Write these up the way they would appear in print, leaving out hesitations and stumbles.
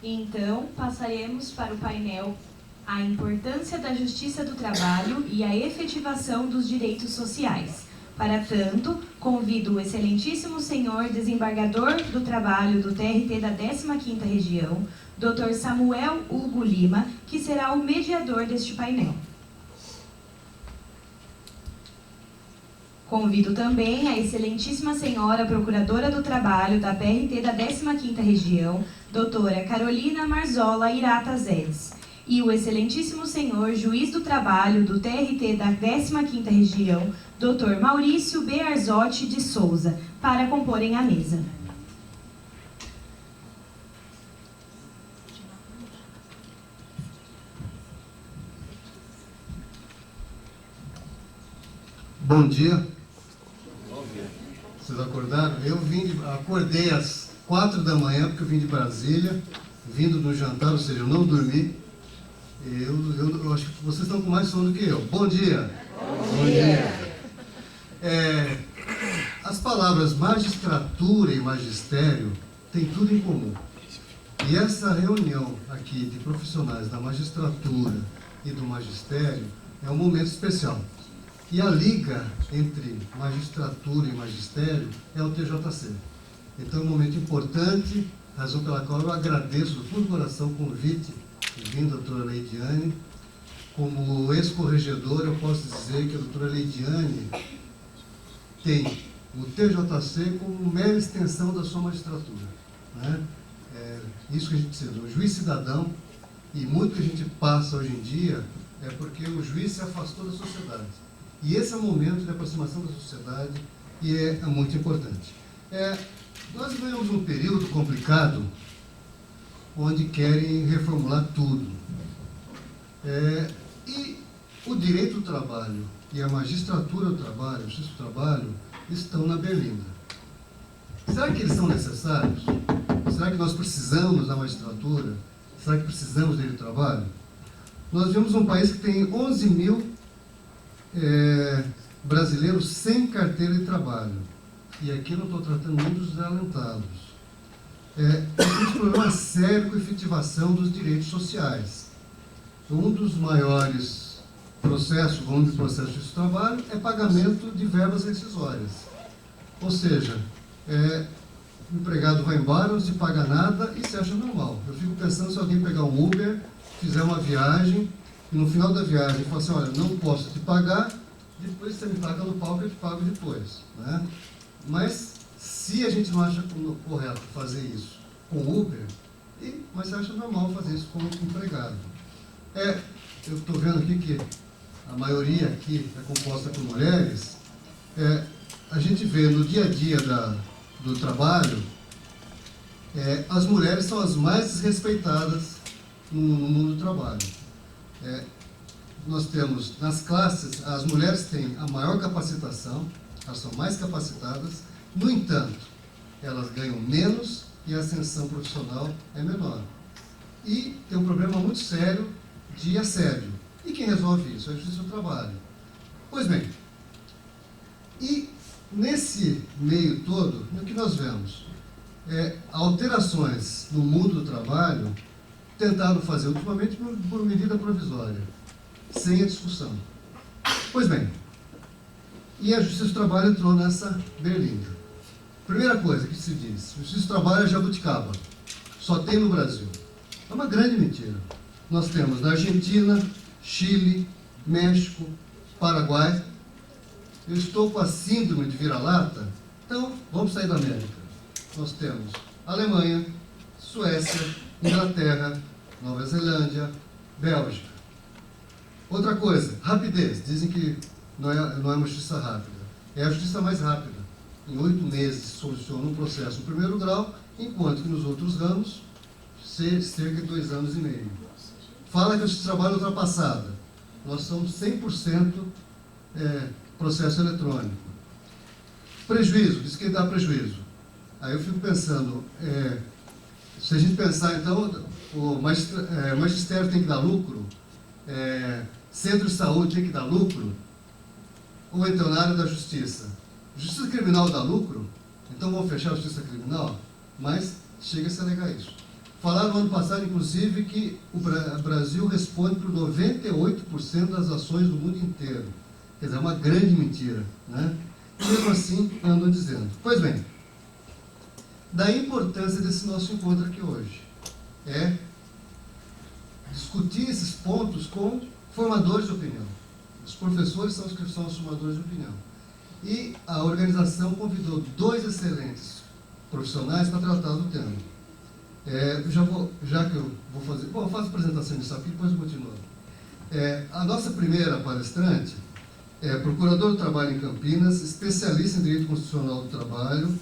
Então, passaremos para o painel A Importância da Justiça do Trabalho e a Efetivação dos Direitos Sociais. Para tanto, convido o excelentíssimo senhor desembargador do Trabalho do TRT da 15ª Região, Dr. Samuel Hugo Lima, que será o mediador deste painel. Convido também a excelentíssima senhora Procuradora do Trabalho da PRT da 15ª Região, doutora Carolina Marzola Irata Zedes, e o excelentíssimo senhor Juiz do Trabalho do TRT da 15ª Região, doutor Maurício B. Arzotti de Souza, para comporem a mesa. Bom dia. Vocês acordaram? Acordei às 4 da manhã, porque eu vim de Brasília, vindo do jantar, ou seja, eu não dormi. Eu acho que vocês estão com mais sono do que eu. Bom dia. Bom dia. As palavras magistratura e magistério têm tudo em comum. E essa reunião aqui de profissionais da magistratura e do magistério é um momento especial. E a liga entre magistratura e magistério é o TJC. Então é um momento importante, razão pela qual eu agradeço do fundo do coração o convite de vir da doutora Leidiane. Como ex-corregedor, eu posso dizer que a doutora Leidiane tem o TJC como mera extensão da sua magistratura, né? É isso que a gente precisa, um juiz cidadão, e muito que a gente passa hoje em dia é porque o juiz se afastou da sociedade. E esse é o momento de aproximação da sociedade e é muito importante. Nós vivemos um período complicado onde querem reformular tudo. E o direito do trabalho e a magistratura do trabalho, a justiça do trabalho, estão na berlinda. Será que eles são necessários? Será que nós precisamos da magistratura? Será que precisamos dele do trabalho? Nós vivemos um país que tem 11 mil brasileiros sem carteira de trabalho. E aqui eu não estou tratando nem dos desalentados. Temos um problema sério com a efetivação dos direitos sociais. Um dos maiores processos, vamos de processo de trabalho, é pagamento de verbas rescisórias. Ou seja, o empregado vai embora, não se paga nada e se acha normal. Eu fico pensando se alguém pegar um Uber, fizer uma viagem, e no final da viagem fala assim, olha, não posso te pagar, depois você me paga no palco, eu te pago depois, né? Mas se a gente não acha correto fazer isso com Uber, mas você acha normal fazer isso com empregado. Eu estou vendo aqui que a maioria aqui é composta por mulheres. A gente vê no dia a dia do trabalho, as mulheres são as mais desrespeitadas no mundo do trabalho. Nós temos, nas classes, as mulheres têm a maior capacitação, elas são mais capacitadas, no entanto, elas ganham menos e a ascensão profissional é menor. E tem um problema muito sério de assédio. E quem resolve isso? É a Justiça do Trabalho. Pois bem, e nesse meio todo, o que nós vemos? Alterações no mundo do trabalho tentaram fazer ultimamente por medida provisória, sem a discussão. Pois bem, e a Justiça do Trabalho entrou nessa berlinda. Primeira coisa que se diz, a Justiça do Trabalho é jabuticaba, só tem no Brasil. É uma grande mentira. Nós temos na Argentina, Chile, México, Paraguai. Eu estou com a síndrome de vira-lata, então vamos sair da América. Nós temos Alemanha, Suécia, Inglaterra, Nova Zelândia, Bélgica. Outra coisa, rapidez. Dizem que não é uma justiça rápida. É a justiça mais rápida. Em 8 meses se soluciona um processo no primeiro grau, enquanto que nos outros ramos, cerca de 2 anos e meio. Fala que a justiça do trabalho é ultrapassada. Nós somos 100% processo eletrônico. Prejuízo, diz que dá prejuízo. Aí eu fico pensando, se a gente pensar, então, o magistério tem que dar lucro, centro de saúde tem que dar lucro, ou então na área da justiça. Justiça criminal dá lucro, então vamos fechar a justiça criminal, mas chega-se a negar isso. Falaram no ano passado, inclusive, que o Brasil responde por 98% das ações do mundo inteiro. Quer dizer, é uma grande mentira, né? E mesmo assim, andam dizendo. Pois bem, da importância desse nosso encontro aqui hoje é discutir esses pontos com formadores de opinião. Os professores são os que são os formadores de opinião. E a organização convidou 2 excelentes profissionais para tratar do tema. Já que eu vou fazer... Bom, eu faço a apresentação disso aqui, depois eu continuo. A nossa primeira palestrante é procurador do trabalho em Campinas, especialista em direito constitucional do trabalho,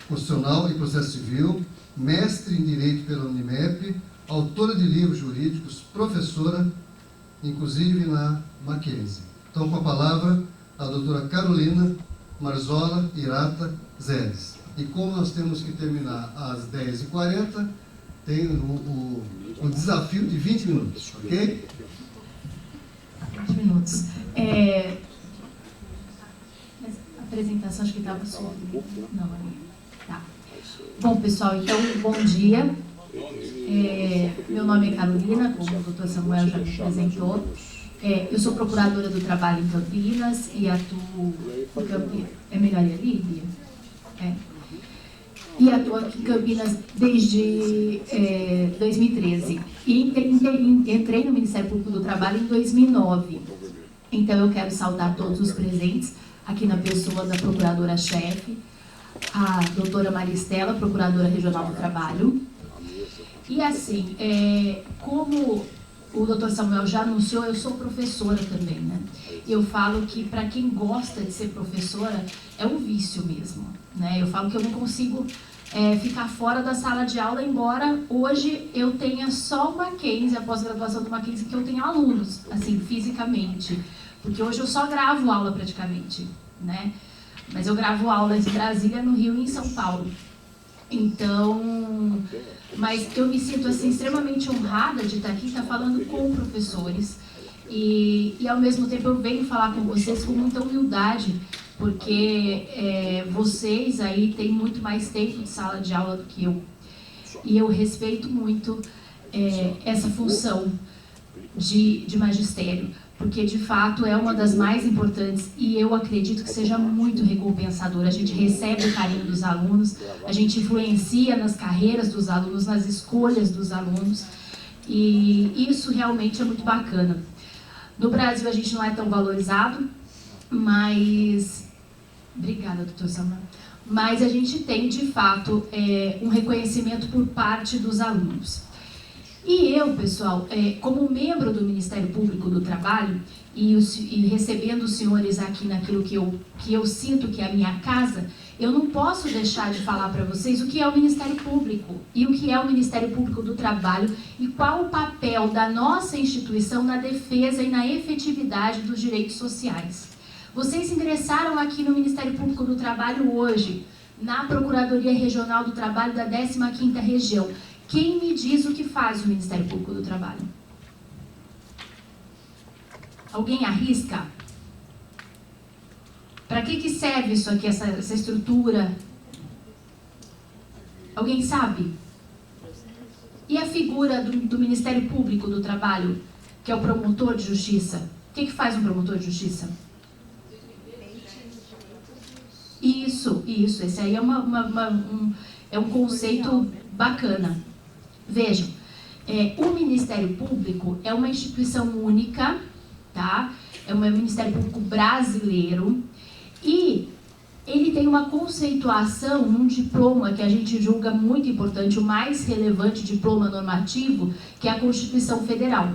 constitucional e processo civil, mestre em direito pela Unimep, autora de livros jurídicos, professora, inclusive na Mackenzie. Então, com a palavra, a doutora Carolina Marzola Hirata Zeles. E como nós temos que terminar às 10h40, tem o desafio de 20 minutos, ok? 20 minutos. Mas a apresentação acho que estava surda. Não, tá. Bom, pessoal, então, bom dia. Meu nome é Carolina, como o doutor Samuel já me apresentou. Eu sou procuradora do trabalho em Campinas e atuo em Campinas. É melhor ir ali, Bia? E atuo aqui em Campinas desde 2013. E entrei no Ministério Público do Trabalho em 2009. Então, eu quero saudar todos os presentes, aqui na pessoa da procuradora-chefe, a doutora Maristela, procuradora regional do trabalho. E assim, como o doutor Samuel já anunciou, eu sou professora também, né? Eu falo que para quem gosta de ser professora, é um vício mesmo, né? Eu falo que eu não consigo ficar fora da sala de aula, embora hoje eu tenha só o Mackenzie, a pós-graduação do Mackenzie, que eu tenho alunos, assim, fisicamente. Porque hoje eu só gravo aula praticamente, né? Mas eu gravo aula em Brasília, no Rio e em São Paulo. Então, mas eu me sinto assim extremamente honrada de estar aqui, estar falando com professores e ao mesmo tempo eu venho falar com vocês com muita humildade, porque vocês aí têm muito mais tempo de sala de aula do que eu, e eu respeito muito essa função de magistério, porque de fato é uma das mais importantes e eu acredito que seja muito recompensadora. A gente recebe o carinho dos alunos, a gente influencia nas carreiras dos alunos, nas escolhas dos alunos, e isso realmente é muito bacana. No Brasil a gente não é tão valorizado, mas... Obrigada, doutor Samuel. Mas a gente tem, de fato, um reconhecimento por parte dos alunos. E eu, pessoal, como membro do Ministério Público do Trabalho e recebendo os senhores aqui naquilo que eu sinto que é a minha casa, eu não posso deixar de falar para vocês o que é o Ministério Público e o que é o Ministério Público do Trabalho e qual o papel da nossa instituição na defesa e na efetividade dos direitos sociais. Vocês ingressaram aqui no Ministério Público do Trabalho hoje, na Procuradoria Regional do Trabalho da 15ª Região. Quem me diz o que faz o Ministério Público do Trabalho? Alguém arrisca? Para que serve isso aqui, essa estrutura? Alguém sabe? E a figura do Ministério Público do Trabalho, que é o promotor de justiça? O que faz um promotor de justiça? Isso. Esse aí é um conceito bacana. Vejam, o Ministério Público é uma instituição única, tá? É um Ministério Público brasileiro e ele tem uma conceituação num diploma que a gente julga muito importante, o mais relevante diploma normativo, que é a Constituição Federal.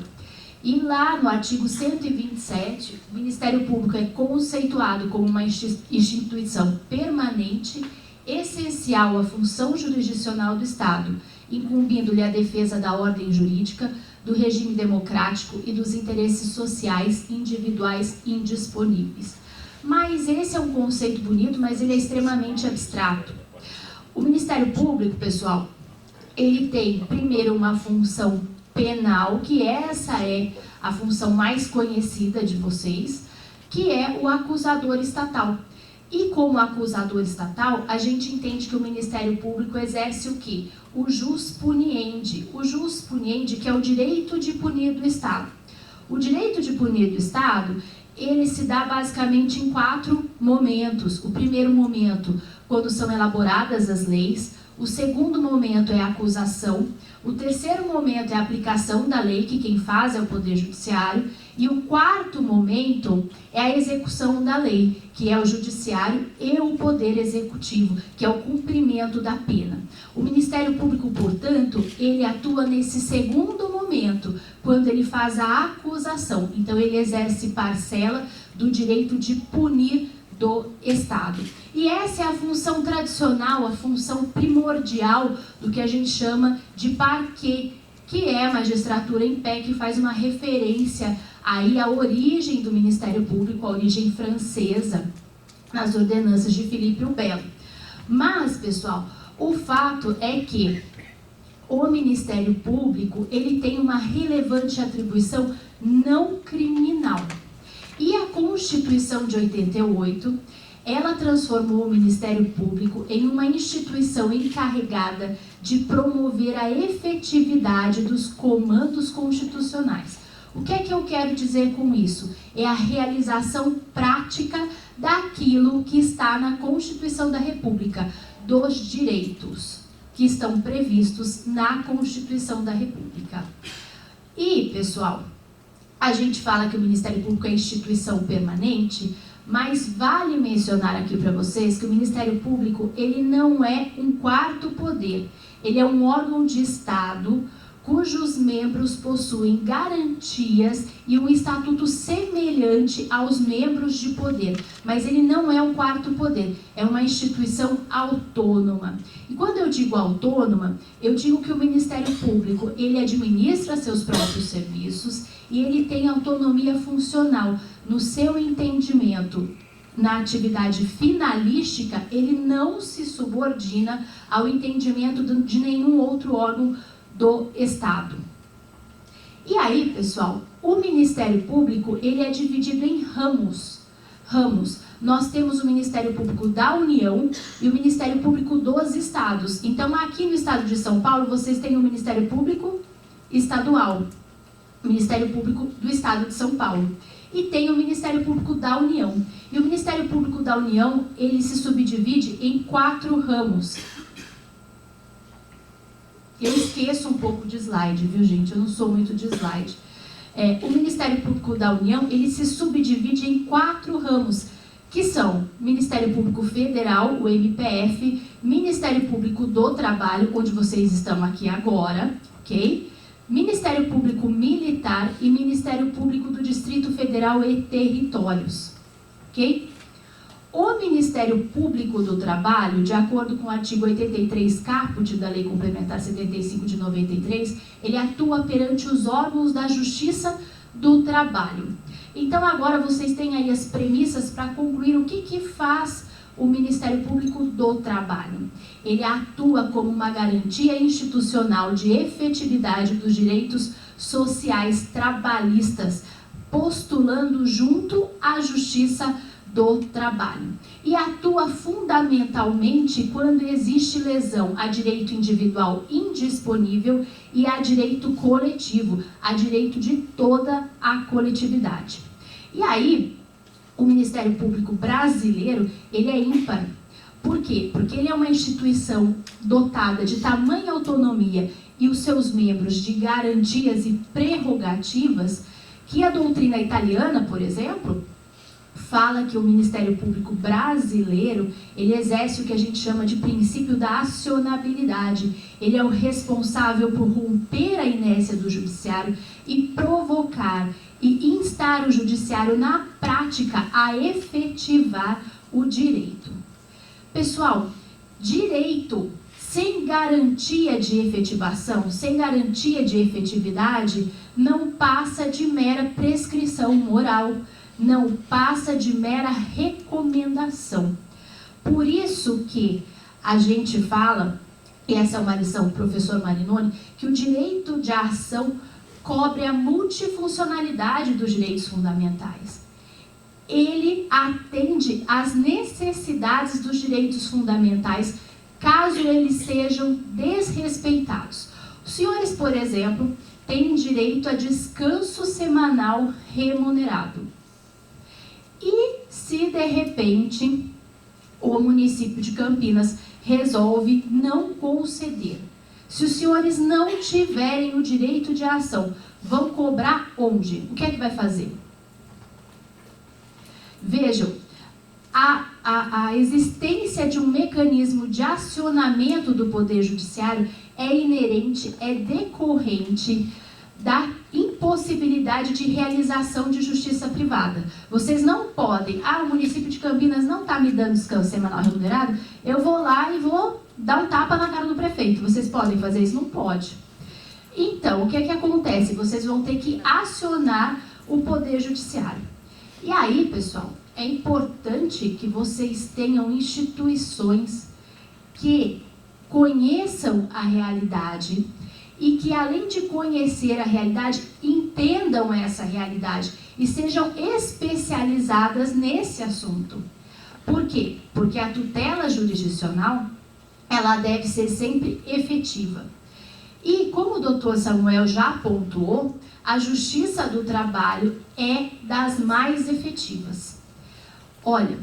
E lá no artigo 127, o Ministério Público é conceituado como uma instituição permanente, essencial à função jurisdicional do Estado, incumbindo-lhe a defesa da ordem jurídica, do regime democrático e dos interesses sociais individuais indisponíveis. Mas esse é um conceito bonito, mas ele é extremamente abstrato. O Ministério Público, pessoal, ele tem, primeiro, uma função penal, que essa é a função mais conhecida de vocês, que é o acusador estatal. E como acusador estatal, a gente entende que o Ministério Público exerce o quê? o jus puniendi. O jus puniendi, que é o direito de punir do Estado. O direito de punir do Estado, ele se dá basicamente em 4 momentos. O primeiro momento, quando são elaboradas as leis. O segundo momento é a acusação. O terceiro momento é a aplicação da lei, que quem faz é o Poder Judiciário. E o quarto momento é a execução da lei, que é o Judiciário e o Poder Executivo, que é o cumprimento da pena. O Ministério Público, portanto, ele atua nesse segundo momento, quando ele faz a acusação. Então, ele exerce parcela do direito de punir do Estado. E essa é a função tradicional, a função primordial do que a gente chama de parquet, que é a magistratura em pé, que faz uma referência aí à origem do Ministério Público, a origem francesa, nas ordenanças de Filipe o Belo. Mas, pessoal, o fato é que o Ministério Público, ele tem uma relevante atribuição não criminal. E a Constituição de 88, ela transformou o Ministério Público em uma instituição encarregada de promover a efetividade dos comandos constitucionais. O que é que eu quero dizer com isso? É a realização prática daquilo que está na Constituição da República, dos direitos que estão previstos na Constituição da República. E, pessoal, a gente fala que o Ministério Público é instituição permanente, mas vale mencionar aqui para vocês que o Ministério Público, ele não é um quarto poder. Ele é um órgão de Estado cujos membros possuem garantias e um estatuto semelhante aos membros de poder. Mas ele não é um quarto poder, é uma instituição autônoma. E quando eu digo autônoma, eu digo que o Ministério Público, ele administra seus próprios serviços e ele tem autonomia funcional. No seu entendimento, na atividade finalística, ele não se subordina ao entendimento de nenhum outro órgão do Estado. E aí, pessoal, o Ministério Público, ele é dividido em ramos. Nós temos o Ministério Público da União e o Ministério Público dos Estados. Então, aqui no estado de São Paulo, vocês têm o Ministério Público Estadual, o Ministério Público do Estado de São Paulo. E tem o Ministério Público da União. E o Ministério Público da União, ele se subdivide em 4 ramos. Eu esqueço um pouco de slide, viu, gente? Eu não sou muito de slide. O Ministério Público da União, ele se subdivide em 4 ramos, que são Ministério Público Federal, o MPF, Ministério Público do Trabalho, onde vocês estão aqui agora, ok? Ministério Público Militar e Ministério Público do Distrito Federal e Territórios, ok? O Ministério Público do Trabalho, de acordo com o artigo 83 caput da Lei Complementar 75 de 93, ele atua perante os órgãos da Justiça do Trabalho. Então agora vocês têm aí as premissas para concluir o que faz o Ministério Público do Trabalho. Ele atua como uma garantia institucional de efetividade dos direitos sociais trabalhistas, postulando junto à Justiça do Trabalho. E atua fundamentalmente quando existe lesão a direito individual indisponível e a direito coletivo, a direito de toda a coletividade. E aí, o Ministério Público brasileiro, ele é ímpar. Por quê? Porque ele é uma instituição dotada de tamanha autonomia e os seus membros de garantias e prerrogativas que a doutrina italiana, por exemplo, fala que o Ministério Público brasileiro, ele exerce o que a gente chama de princípio da acionabilidade. Ele é o responsável por romper a inércia do judiciário e provocar e instar o judiciário na prática a efetivar o direito. Pessoal, direito sem garantia de efetivação, sem garantia de efetividade, não passa de mera prescrição moral, não passa de mera recomendação. Por isso que a gente fala, e essa é uma lição do professor Marinoni, que o direito de ação cobre a multifuncionalidade dos direitos fundamentais. Ele atende às necessidades dos direitos fundamentais caso eles sejam desrespeitados. Os senhores, por exemplo, têm direito a descanso semanal remunerado. E se de repente o município de Campinas resolve não conceder, se os senhores não tiverem o direito de ação, vão cobrar onde? O que é que vai fazer? Vejam, a existência de um mecanismo de acionamento do Poder Judiciário é inerente, é decorrente da impossibilidade de realização de justiça privada. Vocês não podem, o município de Campinas não está me dando descanso semanal remunerado, eu vou lá e vou dar um tapa na cara do prefeito. Vocês podem fazer isso? Não pode. Então, o que é que acontece? Vocês vão ter que acionar o Poder Judiciário. E aí, pessoal, é importante que vocês tenham instituições que conheçam a realidade e que, além de conhecer a realidade, entendam essa realidade e sejam especializadas nesse assunto. Por quê? Porque a tutela jurisdicional, ela deve ser sempre efetiva. E como o doutor Samuel já pontuou, a Justiça do Trabalho é das mais efetivas. Olha,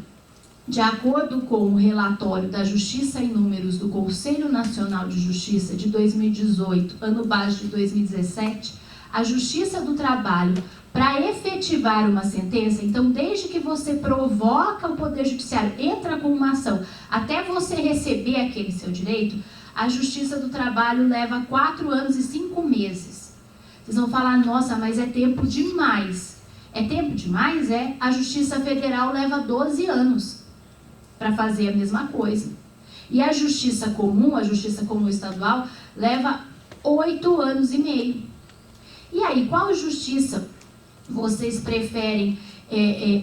de acordo com o relatório da Justiça em Números do Conselho Nacional de Justiça de 2018, ano base de 2017, a Justiça do Trabalho, para efetivar uma sentença, então desde que você provoca o Poder Judiciário, entra com uma ação, até você receber aquele seu direito, a Justiça do Trabalho leva 4 anos e 5 meses. Vocês vão falar, nossa, mas é tempo demais. É tempo demais? É. A Justiça Federal leva 12 anos para fazer a mesma coisa. E a Justiça Comum Estadual, leva 8 anos e meio. E aí, qual justiça vocês preferem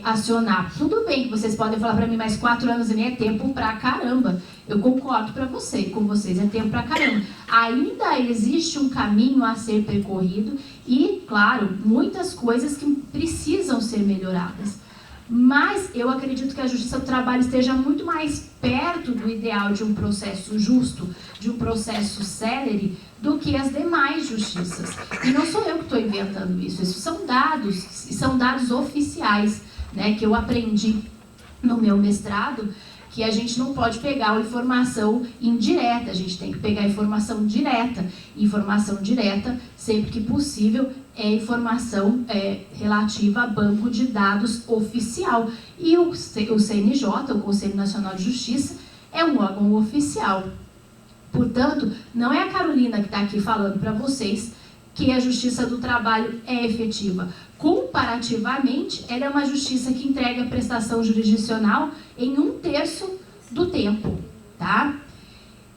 acionar? Tudo bem que vocês podem falar para mim, mas 4 anos e meio é tempo pra caramba. Eu concordo com vocês, é tempo pra caramba. Ainda existe um caminho a ser percorrido e, claro, muitas coisas que precisam ser melhoradas. Mas eu acredito que a Justiça do Trabalho esteja muito mais perto do ideal de um processo justo, de um processo célere, do que as demais justiças. E não sou eu que estou inventando isso são dados oficiais, né, que eu aprendi no meu mestrado, que a gente não pode pegar a informação indireta, a gente tem que pegar a informação direta. Informação direta, sempre que possível, é informação relativa a banco de dados oficial. E o CNJ, o Conselho Nacional de Justiça, é um órgão oficial. Portanto, não é a Carolina que está aqui falando para vocês que a Justiça do Trabalho é efetiva. Comparativamente, ela é uma justiça que entrega a prestação jurisdicional em 1/3 do tempo, tá?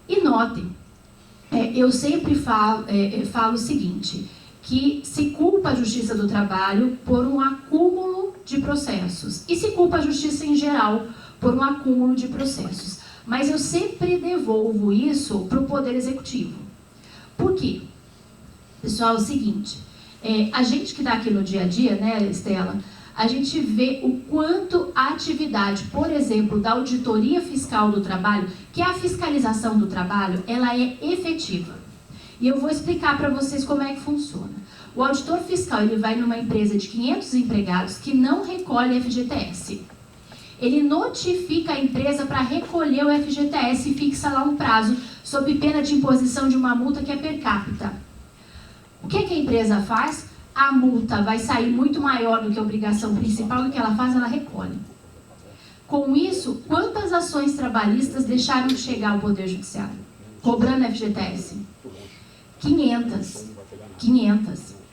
E notem, eu sempre falo o seguinte, que se culpa a Justiça do Trabalho por um acúmulo de processos e se culpa a Justiça em geral por um acúmulo de processos. Mas eu sempre devolvo isso para o Poder Executivo. Por quê? Pessoal, é o seguinte, a gente que está aqui no dia a dia, né, Estela, a gente vê o quanto a atividade, por exemplo, da Auditoria Fiscal do Trabalho, que é a fiscalização do trabalho, ela é efetiva. E eu vou explicar para vocês como é que funciona. O auditor fiscal, ele vai numa empresa de 500 empregados que não recolhe FGTS. Ele notifica a empresa para recolher o FGTS e fixa lá um prazo, sob pena de imposição de uma multa que é per capita. O que a empresa faz? A multa vai sair muito maior do que a obrigação principal, e o que ela faz? Ela recolhe. Com isso, quantas ações trabalhistas deixaram de chegar ao Poder Judiciário, cobrando FGTS? 500,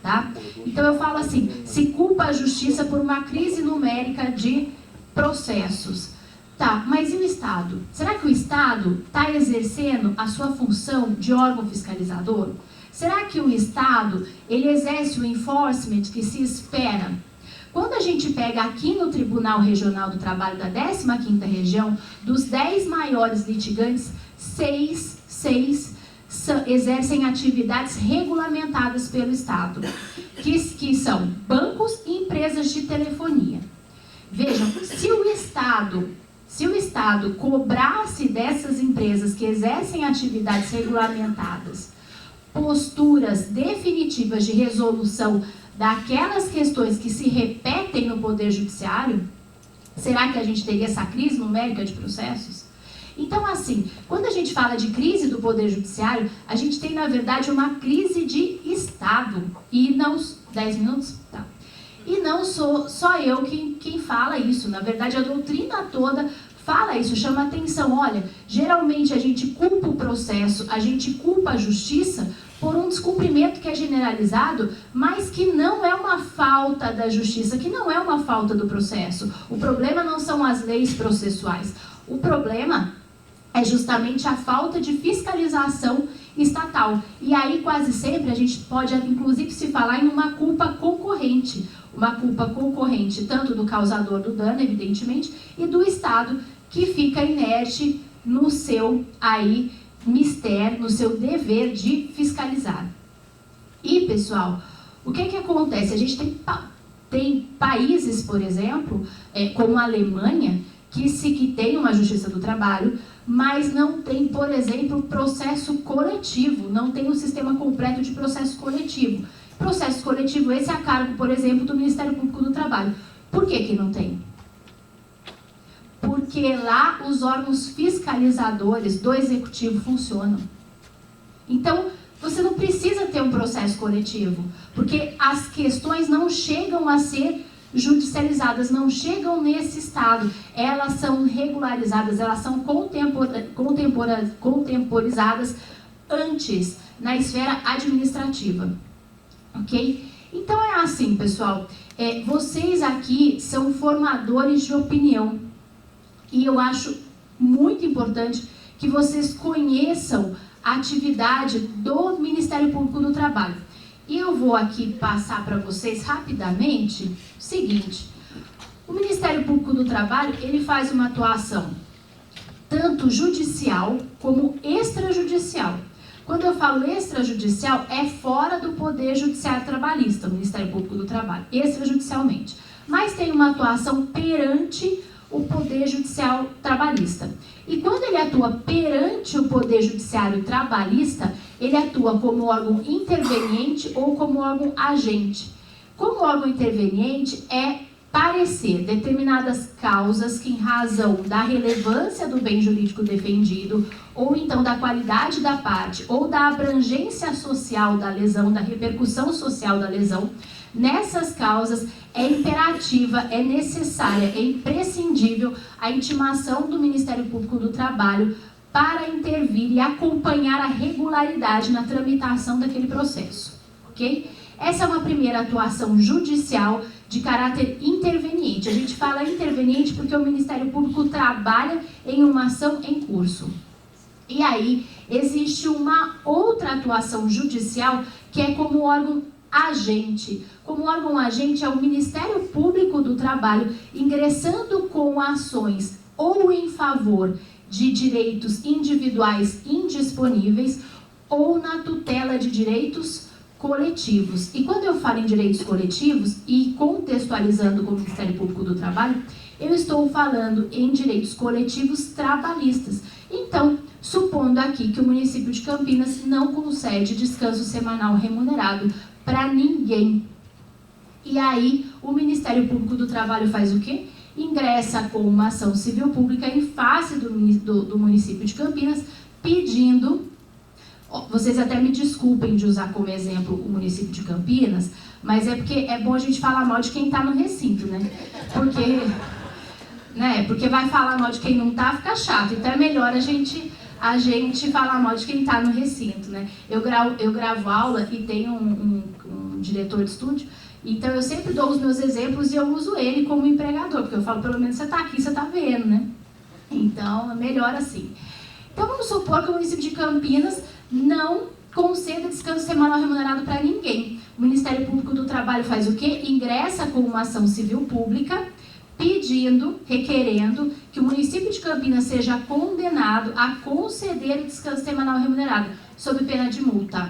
tá? Então eu falo assim, se culpa a Justiça por uma crise numérica de processos. Tá, mas e o Estado? Será que o Estado está exercendo a sua função de órgão fiscalizador? Será que o Estado, ele exerce o enforcement que se espera? Quando a gente pega aqui no Tribunal Regional do Trabalho da 15ª Região, dos 10 maiores litigantes, 6 exercem atividades regulamentadas pelo Estado, que são bancos e empresas de telefonia. Vejam, se se o Estado cobrasse dessas empresas que exercem atividades regulamentadas posturas definitivas de resolução daquelas questões que se repetem no Poder Judiciário, será que a gente teria essa crise numérica de processos? Então, assim, quando a gente fala de crise do Poder Judiciário, a gente tem, na verdade, uma crise de Estado. E não... 10 minutos? Tá. E não sou só eu quem fala isso. Na verdade, a doutrina toda fala isso, chama atenção. Olha, geralmente a gente culpa o processo, a gente culpa a justiça por um descumprimento que é generalizado, mas que não é uma falta da justiça, que não é uma falta do processo. O problema não são as leis processuais. O problema é justamente a falta de fiscalização estatal. E aí, quase sempre, a gente pode, inclusive, se falar em uma culpa concorrente. Uma culpa concorrente tanto do causador do dano, evidentemente, e do Estado, que fica inerte no seu mistério, no seu dever de fiscalizar. E, pessoal, o que acontece? A gente tem países, por exemplo, como a Alemanha, que tem uma justiça do trabalho, mas não tem, por exemplo, processo coletivo, não tem um sistema completo de processo coletivo. Processo coletivo esse é a cargo, por exemplo, do Ministério Público do Trabalho. Por que não tem? Porque lá os órgãos fiscalizadores do Executivo funcionam. Então, você não precisa ter um processo coletivo, porque as questões não chegam a ser judicializadas, não chegam nesse estado. Elas são regularizadas, elas são contemporizadas antes, na esfera administrativa. Ok? Então é assim, pessoal, vocês aqui são formadores de opinião e eu acho muito importante que vocês conheçam a atividade do Ministério Público do Trabalho. E eu vou aqui passar para vocês rapidamente o seguinte: o Ministério Público do Trabalho, ele faz uma atuação tanto judicial como extrajudicial. Quando eu falo extrajudicial, é fora do Poder Judiciário Trabalhista, o Ministério Público do Trabalho, extrajudicialmente. Mas tem uma atuação perante o Poder Judicial Trabalhista. E quando ele atua perante o Poder Judiciário Trabalhista, ele atua como órgão interveniente ou como órgão agente. Como órgão interveniente é parecer determinadas causas que, em razão da relevância do bem jurídico defendido, ou então da qualidade da parte, ou da abrangência social da lesão, da repercussão social da lesão, nessas causas é imperativa, é necessária, é imprescindível a intimação do Ministério Público do Trabalho para intervir e acompanhar a regularidade na tramitação daquele processo, ok? Essa é uma primeira atuação judicial de caráter interveniente. A gente fala interveniente porque o Ministério Público trabalha em uma ação em curso. E aí, existe uma outra atuação judicial que é como órgão agente. Como órgão agente é o Ministério Público do Trabalho ingressando com ações ou em favor de direitos individuais indisponíveis ou na tutela de direitos coletivos. E quando eu falo em direitos coletivos e contextualizando com o Ministério Público do Trabalho, eu estou falando em direitos coletivos trabalhistas. Então, supondo aqui que o município de Campinas não concede descanso semanal remunerado para ninguém. E aí, o Ministério Público do Trabalho faz o quê? Ingressa com uma ação civil pública em face do município de Campinas, pedindo... Vocês até me desculpem de usar como exemplo o município de Campinas, mas é porque é bom a gente falar mal de quem está no recinto, né? Porque vai falar mal de quem não está, fica chato. Então é melhor a gente falar mal de quem está no recinto, né? Eu gravo aula e tenho um diretor de estúdio, então eu sempre dou os meus exemplos e eu uso ele como empregador, porque eu falo, pelo menos você está aqui, você está vendo, né? Então é melhor assim. Então vamos supor que o município de Campinas não conceda descanso semanal remunerado para ninguém. O Ministério Público do Trabalho faz o quê? Ingressa com uma ação civil pública, requerendo que o município de Campinas seja condenado a conceder o descanso semanal remunerado, sob pena de multa.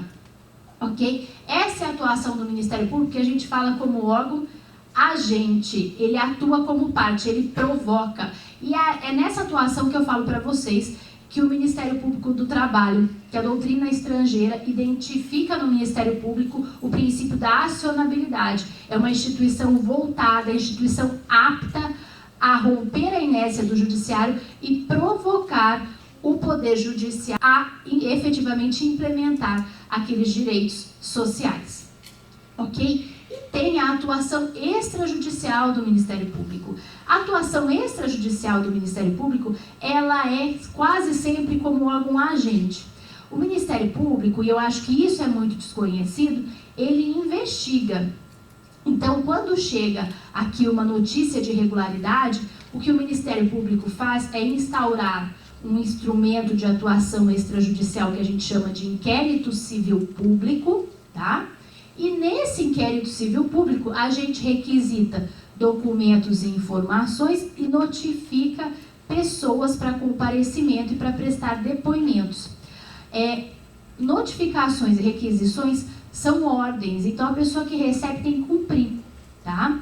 Ok? Essa é a atuação do Ministério Público, que a gente fala como órgão agente. Ele atua como parte, ele provoca, E é nessa atuação que eu falo para vocês que o Ministério Público do Trabalho, que a doutrina estrangeira identifica no Ministério Público o princípio da acionabilidade. É uma instituição voltada, instituição apta a romper a inércia do judiciário e provocar o Poder Judiciário a efetivamente implementar aqueles direitos sociais. Ok? E tem a atuação extrajudicial do Ministério Público. A atuação extrajudicial do Ministério Público, ela é quase sempre como órgão agente. O Ministério Público, e eu acho que isso é muito desconhecido, ele investiga. Então, quando chega aqui uma notícia de irregularidade, o que o Ministério Público faz é instaurar um instrumento de atuação extrajudicial que a gente chama de inquérito civil público, tá? E nesse inquérito civil público, a gente requisita documentos e informações e notifica pessoas para comparecimento e para prestar depoimentos. Notificações e requisições são ordens, então a pessoa que recebe tem que cumprir, tá?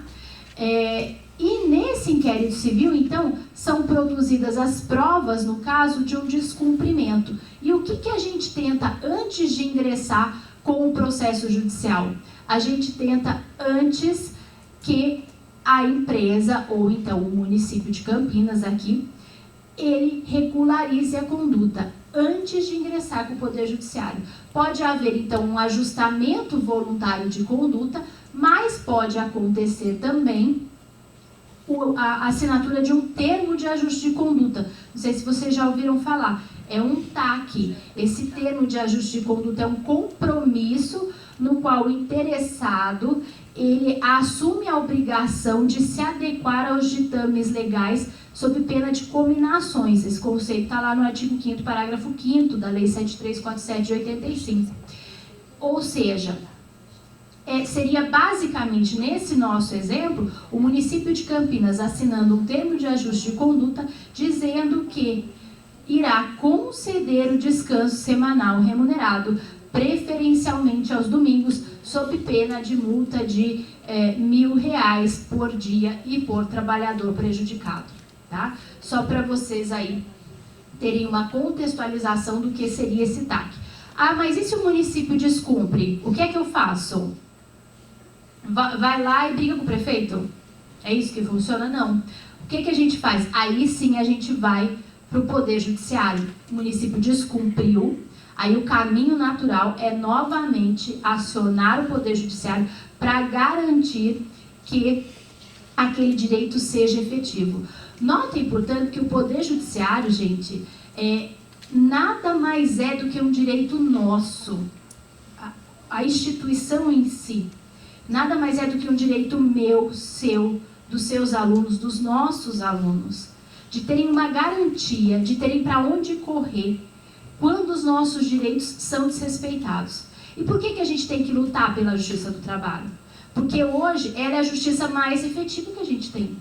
E nesse inquérito civil, então, são produzidas as provas no caso de um descumprimento. E o que a gente tenta antes de ingressar com o processo judicial? A gente tenta antes que a empresa, ou então o município de Campinas aqui, ele regularize a conduta antes de ingressar com o Poder Judiciário. Pode haver, então, um ajustamento voluntário de conduta, mas pode acontecer também a assinatura de um termo de ajuste de conduta. Não sei se vocês já ouviram falar. É um TAC. Esse termo de ajuste de conduta é um compromisso no qual o interessado ele assume a obrigação de se adequar aos ditames legais sob pena de cominações. Esse conceito está lá no artigo 5º, parágrafo 5º da Lei 7347 de 85. Ou seja, seria basicamente, nesse nosso exemplo, o município de Campinas assinando um termo de ajuste de conduta dizendo que irá conceder o descanso semanal remunerado, preferencialmente aos domingos, sob pena de multa de R$1.000 por dia e por trabalhador prejudicado. Tá? Só para vocês aí terem uma contextualização do que seria esse TAC. Ah, mas e se o município descumpre? O que é que eu faço? Vai lá e briga com o prefeito? É isso que funciona? Não. O que a gente faz? Aí sim a gente vai para o Poder Judiciário. O município descumpriu, aí o caminho natural é novamente acionar o Poder Judiciário para garantir que aquele direito seja efetivo. Notem, portanto, que o Poder Judiciário, gente, nada mais é do que um direito nosso. A instituição em si nada mais é do que um direito meu, seu, dos seus alunos, dos nossos alunos, de terem uma garantia, de terem para onde correr quando os nossos direitos são desrespeitados. E por que a gente tem que lutar pela justiça do trabalho? Porque hoje ela é a justiça mais efetiva que a gente tem.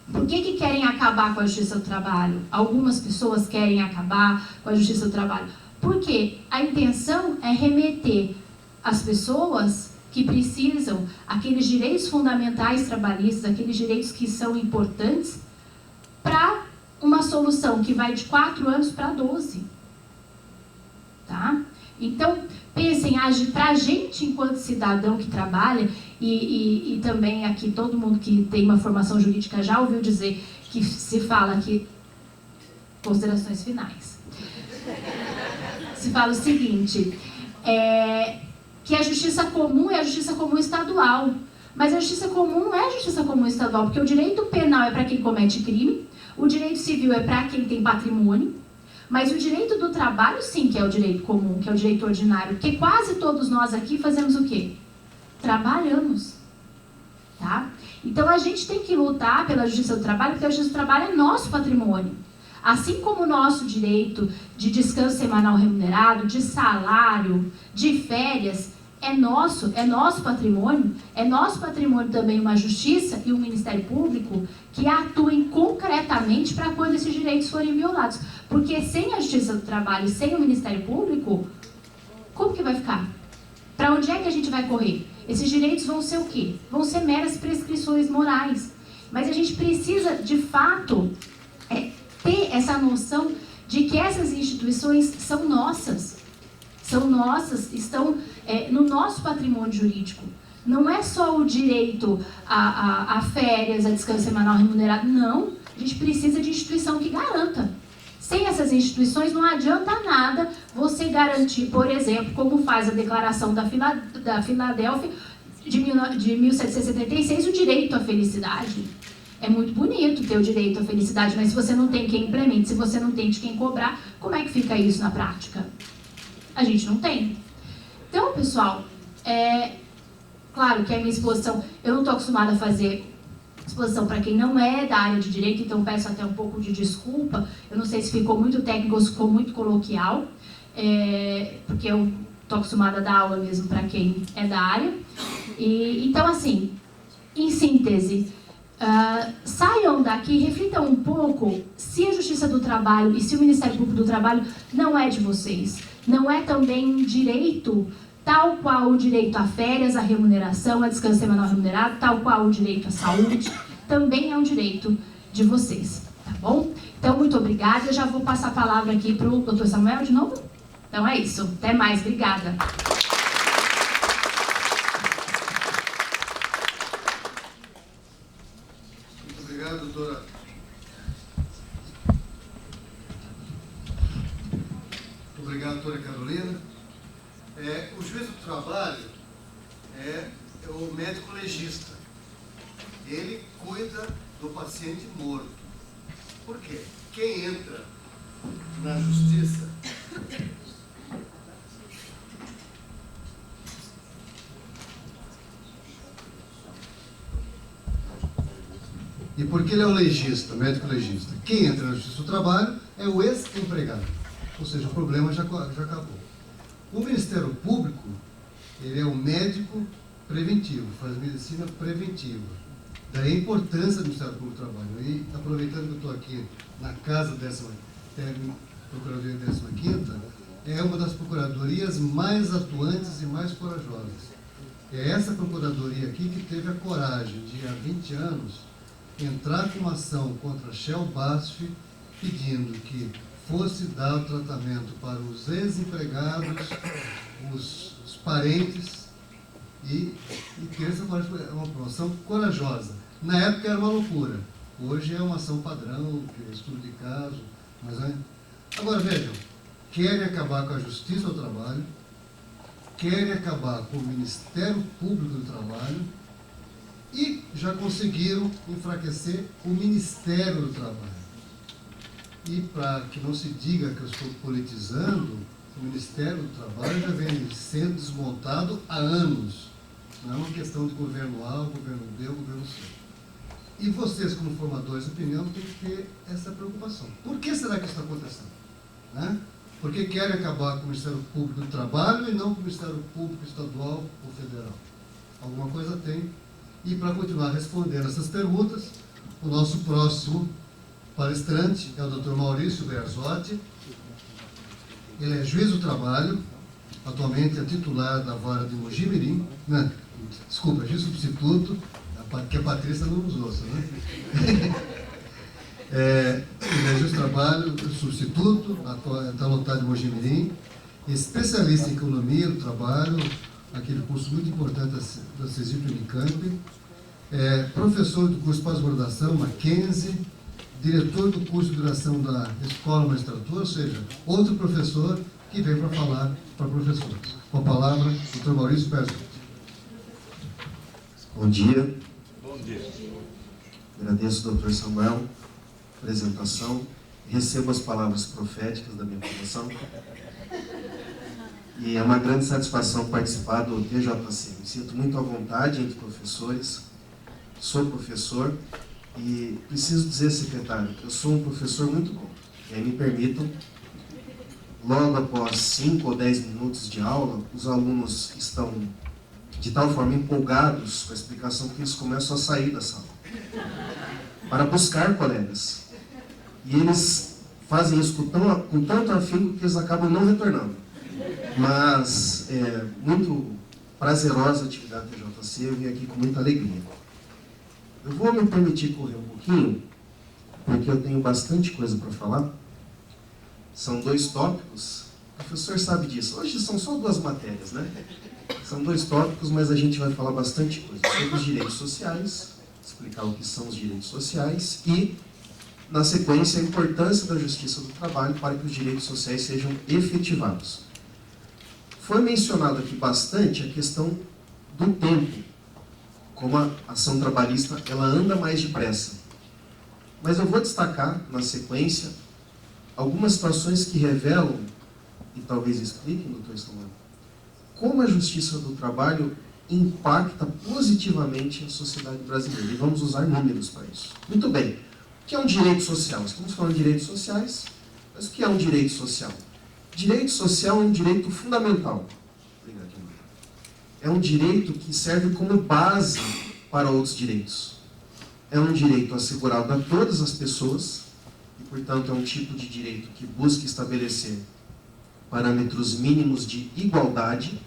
Por que querem acabar com a justiça do trabalho? Algumas pessoas querem acabar com a justiça do trabalho. Porque a intenção é remeter as pessoas que precisam, aqueles direitos fundamentais trabalhistas, aqueles direitos que são importantes, para uma solução que vai de 4 anos para 12. Tá? Então, pensem, para a gente, enquanto cidadão que trabalha, e também aqui todo mundo que tem uma formação jurídica já ouviu dizer que se fala que... Considerações finais. Se fala o seguinte... que a justiça comum é a justiça comum estadual. Mas a justiça comum não é a justiça comum estadual, porque o direito penal é para quem comete crime, o direito civil é para quem tem patrimônio, mas o direito do trabalho sim que é o direito comum, que é o direito ordinário, porque quase todos nós aqui fazemos o quê? Trabalhamos. Tá? Então a gente tem que lutar pela justiça do trabalho, porque a justiça do trabalho é nosso patrimônio. Assim como o nosso direito de descanso semanal remunerado, de salário, de férias, é nosso patrimônio também uma justiça e um Ministério Público que atuem concretamente para quando esses direitos forem violados. Porque sem a Justiça do Trabalho e sem o Ministério Público, como que vai ficar? Para onde é que a gente vai correr? Esses direitos vão ser o quê? Vão ser meras prescrições morais. Mas a gente precisa, de fato, ter essa noção de que essas instituições são nossas, estão no nosso patrimônio jurídico. Não é só o direito a férias, a descanso semanal remunerado, não. A gente precisa de instituição que garanta. Sem essas instituições não adianta nada você garantir, por exemplo, como faz a Declaração da Filadélfia de 1776, o direito à felicidade. É muito bonito ter o direito à felicidade, mas se você não tem quem implemente, se você não tem de quem cobrar, como é que fica isso na prática? A gente não tem. Então, pessoal, claro que a minha exposição, eu não estou acostumada a fazer exposição para quem não é da área de direito, então peço até um pouco de desculpa. Eu não sei se ficou muito técnico ou se ficou muito coloquial, porque eu estou acostumada a dar aula mesmo para quem é da área. Então, assim, em síntese, saiam daqui, reflitam um pouco se a Justiça do Trabalho e se o Ministério Público do Trabalho não é de vocês. Não é também um direito, tal qual o direito a férias, a remuneração, a descanso semanal remunerado, tal qual o direito à saúde, também é um direito de vocês, tá bom? Então, muito obrigada. Eu já vou passar a palavra aqui para o Dr. Samuel de novo. Então é isso. Até mais. Obrigada. Muito obrigado, doutora. Muito obrigado, doutora Carolina. O juiz do trabalho é o médico legista. Ele cuida do paciente morto. Por quê? Quem entra na justiça e porque ele é o legista, o médico legista. Quem entra na justiça do trabalho é o ex-empregado. Ou seja, o problema já acabou. O Ministério Público, ele é um médico preventivo, faz medicina preventiva. Daí a importância do Ministério Público do Trabalho. E aproveitando que eu estou aqui na casa Procuradoria 15ª, é uma das procuradorias mais atuantes e mais corajosas. É essa procuradoria aqui que teve a coragem de, há 20 anos, entrar com uma ação contra a Shell BASF, pedindo que fosse dado tratamento para os ex-empregados, os parentes, e ter essa uma promoção corajosa. Na época era uma loucura, hoje é uma ação padrão, estudo de caso. Agora vejam, querem acabar com a Justiça do Trabalho, querem acabar com o Ministério Público do Trabalho e já conseguiram enfraquecer o Ministério do Trabalho. E para que não se diga que eu estou politizando, o Ministério do Trabalho já vem sendo desmontado há anos. Não é uma questão de governo A, governo B, governo C. E vocês, como formadores de opinião, têm que ter essa preocupação. Por que será que isso está acontecendo? Porque querem acabar com o Ministério Público do Trabalho e não com o Ministério Público Estadual ou Federal. Alguma coisa tem. E para continuar respondendo essas perguntas, o nosso próximo palestrante é o Dr. Maurício Berzotti. Ele é juiz do trabalho, atualmente é titular da vara de Mogi-mirim, desculpa, juiz substituto, que a Patrícia não nos ouça, ele é juiz do trabalho, substituto, está lotado de Mogi-mirim, especialista em economia do trabalho, aquele curso muito importante da CESIP Unicamp, professor do curso de pós-graduação Mackenzie, diretor do curso de duração da Escola Magistratura, ou seja, outro professor que veio para falar para professores. Com a palavra, Dr. Maurício Berzotti. Bom dia. Bom dia. Agradeço ao Dr. Samuel a apresentação. Recebo as palavras proféticas da minha formação. E é uma grande satisfação participar do TJC. Me sinto muito à vontade entre professores. Sou professor. E preciso dizer, secretário, que eu sou um professor muito bom. E aí me permitam, logo após 5 ou 10 minutos de aula, os alunos estão de tal forma empolgados com a explicação que eles começam a sair da sala para buscar colegas. E eles fazem isso com tanto afinco que eles acabam não retornando. Mas é muito prazerosa a atividade do TJC, eu vim aqui com muita alegria. Eu vou me permitir correr um pouquinho, porque eu tenho bastante coisa para falar. São 2 tópicos, o professor sabe disso. Hoje são só 2 matérias, né? São 2 tópicos, mas a gente vai falar bastante coisa sobre os direitos sociais, explicar o que são os direitos sociais e, na sequência, a importância da justiça do trabalho para que os direitos sociais sejam efetivados. Foi mencionado aqui bastante a questão do tempo, como a ação trabalhista ela anda mais depressa. Mas eu vou destacar, na sequência, algumas situações que revelam, e talvez expliquem, doutor Estomano, como a justiça do trabalho impacta positivamente a sociedade brasileira. E vamos usar números para isso. Muito bem. O que é um direito social? Estamos falando de direitos sociais, mas o que é um direito social? Direito social é um direito fundamental. Obrigado, irmão. É um direito que serve como base para outros direitos. É um direito assegurado a todas as pessoas, e, portanto, é um tipo de direito que busca estabelecer parâmetros mínimos de igualdade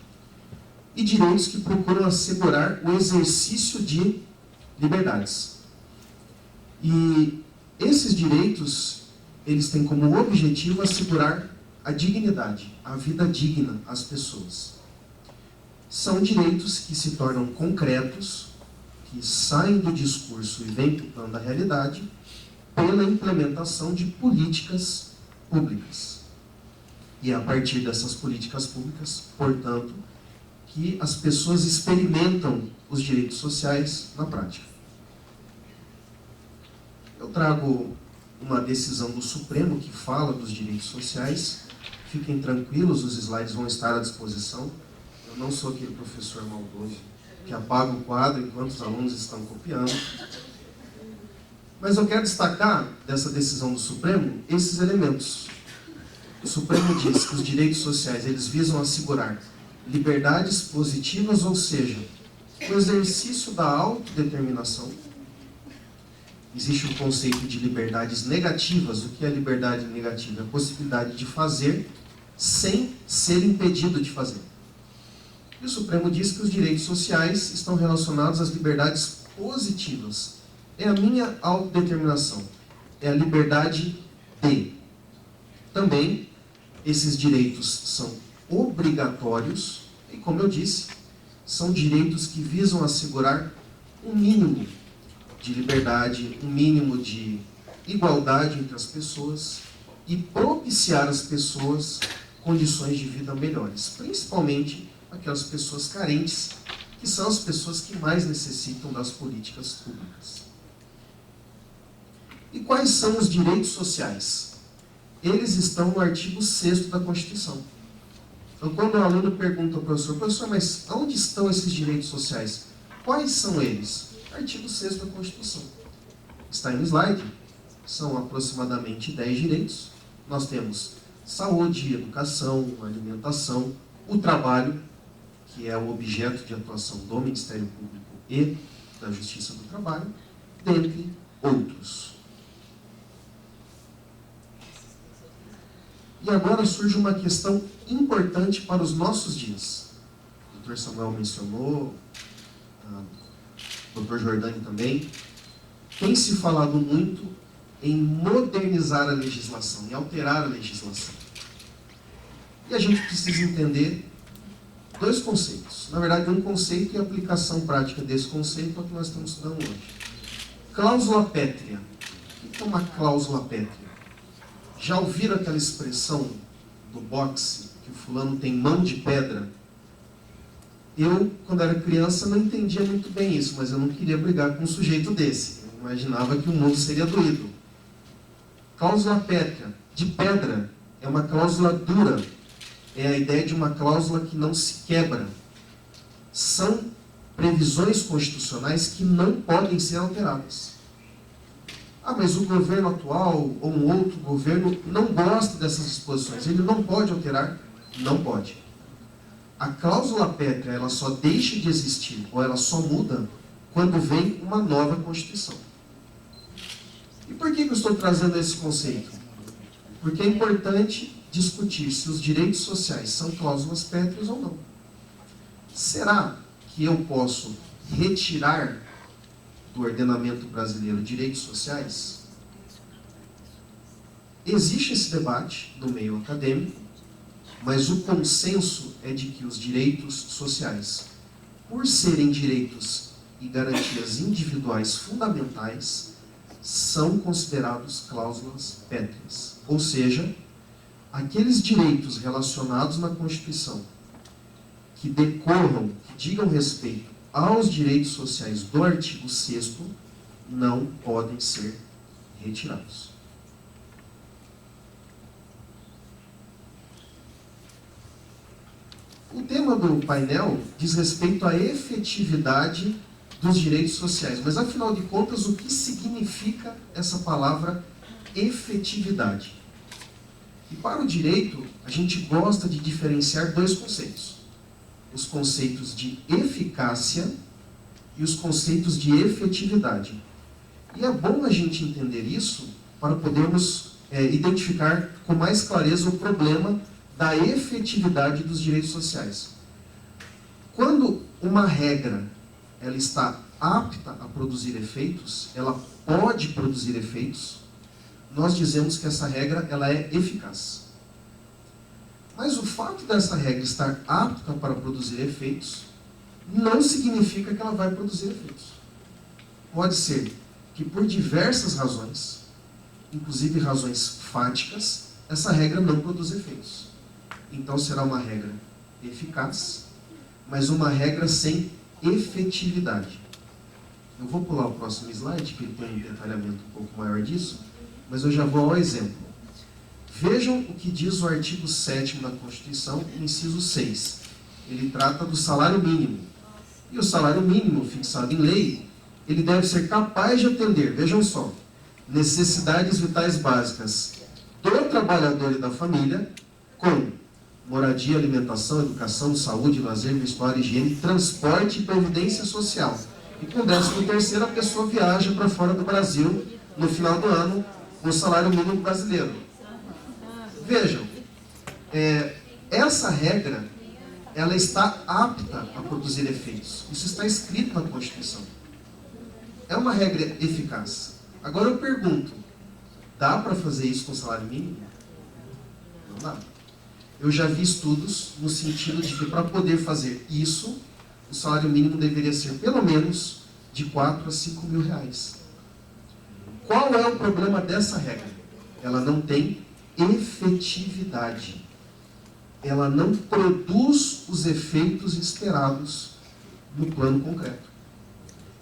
e direitos que procuram assegurar o exercício de liberdades. E esses direitos, eles têm como objetivo assegurar a dignidade, a vida digna às pessoas. São direitos que se tornam concretos, que saem do discurso e vêm para o plano da realidade, pela implementação de políticas públicas. E é a partir dessas políticas públicas, portanto, que as pessoas experimentam os direitos sociais na prática. Eu trago uma decisão do Supremo que fala dos direitos sociais. Fiquem tranquilos, os slides vão estar à disposição. Eu não sou aquele professor maldoso que apaga o quadro enquanto os alunos estão copiando. Mas eu quero destacar dessa decisão do Supremo esses elementos. O Supremo diz que os direitos sociais eles visam assegurar liberdades positivas, ou seja, o exercício da autodeterminação. Existe um conceito de liberdades negativas. O que é liberdade negativa? É a possibilidade de fazer sem ser impedido de fazer. E o Supremo diz que os direitos sociais estão relacionados às liberdades positivas. É a minha autodeterminação. É a liberdade de. Também, esses direitos são obrigatórios e, como eu disse, são direitos que visam assegurar um mínimo de liberdade, um mínimo de igualdade entre as pessoas e propiciar às pessoas condições de vida melhores, principalmente aquelas pessoas carentes, que são as pessoas que mais necessitam das políticas públicas. E quais são os direitos sociais? Eles estão no artigo 6º da Constituição. Então, quando o aluno pergunta ao professor, mas onde estão esses direitos sociais? Quais são eles? Artigo 6º da Constituição. Está em slide. São aproximadamente 10 direitos. Nós temos saúde, educação, alimentação, o trabalho, que é o objeto de atuação do Ministério Público e da Justiça do Trabalho, dentre outros. E agora surge uma questão importante para os nossos dias. O Dr. Samuel mencionou, o Dr. Jordani também. Tem se falado muito em modernizar a legislação, em alterar a legislação. E a gente precisa entender 2 conceitos. Na verdade, um conceito e a aplicação prática desse conceito é o que nós estamos estudando hoje. Cláusula pétrea. O que é uma cláusula pétrea? Já ouviram aquela expressão do boxe, que o fulano tem mão de pedra? Eu, quando era criança, não entendia muito bem isso, mas eu não queria brigar com um sujeito desse. Eu imaginava que o mundo seria doído. Cláusula pétrea, de pedra, é uma cláusula dura. É a ideia de uma cláusula que não se quebra. São previsões constitucionais que não podem ser alteradas. Ah, mas o governo atual ou um outro governo não gosta dessas disposições. Ele não pode alterar? Não pode. A cláusula pétrea, ela só deixa de existir, ou ela só muda, quando vem uma nova Constituição. E por que eu estou trazendo esse conceito? Porque é importante discutir se os direitos sociais são cláusulas pétreas ou não. Será que eu posso retirar do ordenamento brasileiro direitos sociais, existe esse debate no meio acadêmico, mas o consenso é de que os direitos sociais, por serem direitos e garantias individuais fundamentais, são considerados cláusulas pétreas. Ou seja, aqueles direitos relacionados na Constituição que decorram, que digam respeito aos direitos sociais do artigo 6º, não podem ser retirados. O tema do painel diz respeito à efetividade dos direitos sociais, mas afinal de contas, o que significa essa palavra efetividade? E para o direito, a gente gosta de diferenciar dois conceitos: os conceitos de eficácia e os conceitos de efetividade. E é bom a gente entender isso para podermos identificar com mais clareza o problema da efetividade dos direitos sociais. Quando uma regra ela está apta a produzir efeitos, ela pode produzir efeitos, nós dizemos que essa regra ela é eficaz. Mas o fato dessa regra estar apta para produzir efeitos não significa que ela vai produzir efeitos. Pode ser que por diversas razões, inclusive razões fáticas, essa regra não produz efeitos. Então será uma regra eficaz, mas uma regra sem efetividade. Eu vou pular o próximo slide, que ele tem um detalhamento um pouco maior disso, mas eu já vou ao exemplo. Vejam o que diz o artigo 7º da Constituição, inciso 6. Ele trata do salário mínimo. E o salário mínimo, fixado em lei, ele deve ser capaz de atender, vejam só, necessidades vitais básicas do trabalhador e da família, com moradia, alimentação, educação, saúde, lazer, vestuário, higiene, transporte e previdência social. E com 13º, a pessoa viaja para fora do Brasil no final do ano com o salário mínimo brasileiro. Vejam, essa regra ela está apta a produzir efeitos. Isso está escrito na Constituição. É uma regra eficaz. Agora eu pergunto, dá para fazer isso com o salário mínimo? Não dá. Eu já vi estudos no sentido de que para poder fazer isso, o salário mínimo deveria ser pelo menos de 4 a 5 mil reais. Qual é o problema dessa regra? Ela não tem efetividade. Ela não produz os efeitos esperados no plano concreto.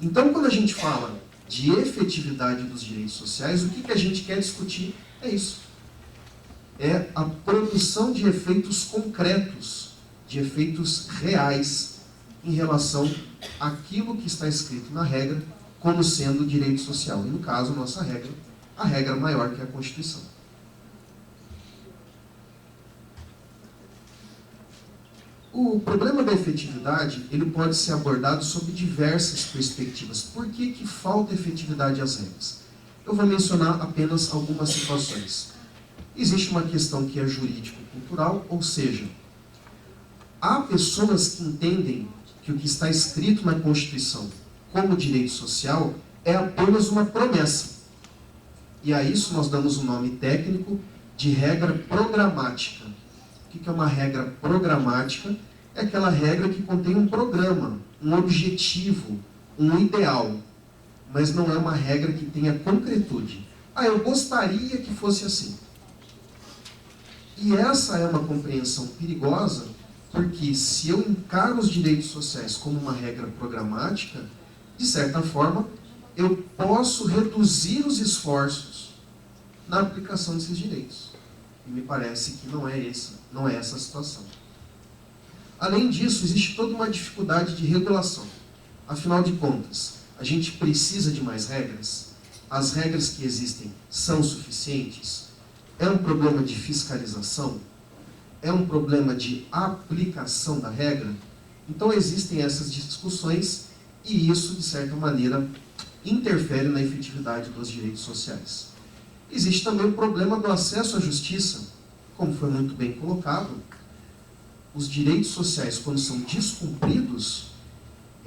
Então, quando a gente fala de efetividade dos direitos sociais, o que a gente quer discutir é isso. É a produção de efeitos concretos, de efeitos reais, em relação àquilo que está escrito na regra como sendo direito social. E no caso, nossa regra, a regra maior que é a Constituição. O problema da efetividade, ele pode ser abordado sob diversas perspectivas. Por que falta efetividade às regras? Eu vou mencionar apenas algumas situações. Existe uma questão que é jurídico-cultural, ou seja, há pessoas que entendem que o que está escrito na Constituição como direito social é apenas uma promessa. E a isso nós damos o nome técnico de regra programática. O que é uma regra programática? É aquela regra que contém um programa, um objetivo, um ideal, mas não é uma regra que tenha concretude. Eu gostaria que fosse assim. E essa é uma compreensão perigosa, porque se eu encaro os direitos sociais como uma regra programática, de certa forma, eu posso reduzir os esforços na aplicação desses direitos. E me parece que não é essa a situação. Além disso, existe toda uma dificuldade de regulação. Afinal de contas, a gente precisa de mais regras? As regras que existem são suficientes? É um problema de fiscalização? É um problema de aplicação da regra? Então existem essas discussões e isso, de certa maneira, interfere na efetividade dos direitos sociais. Existe também o problema do acesso à justiça. Como foi muito bem colocado, os direitos sociais, quando são descumpridos,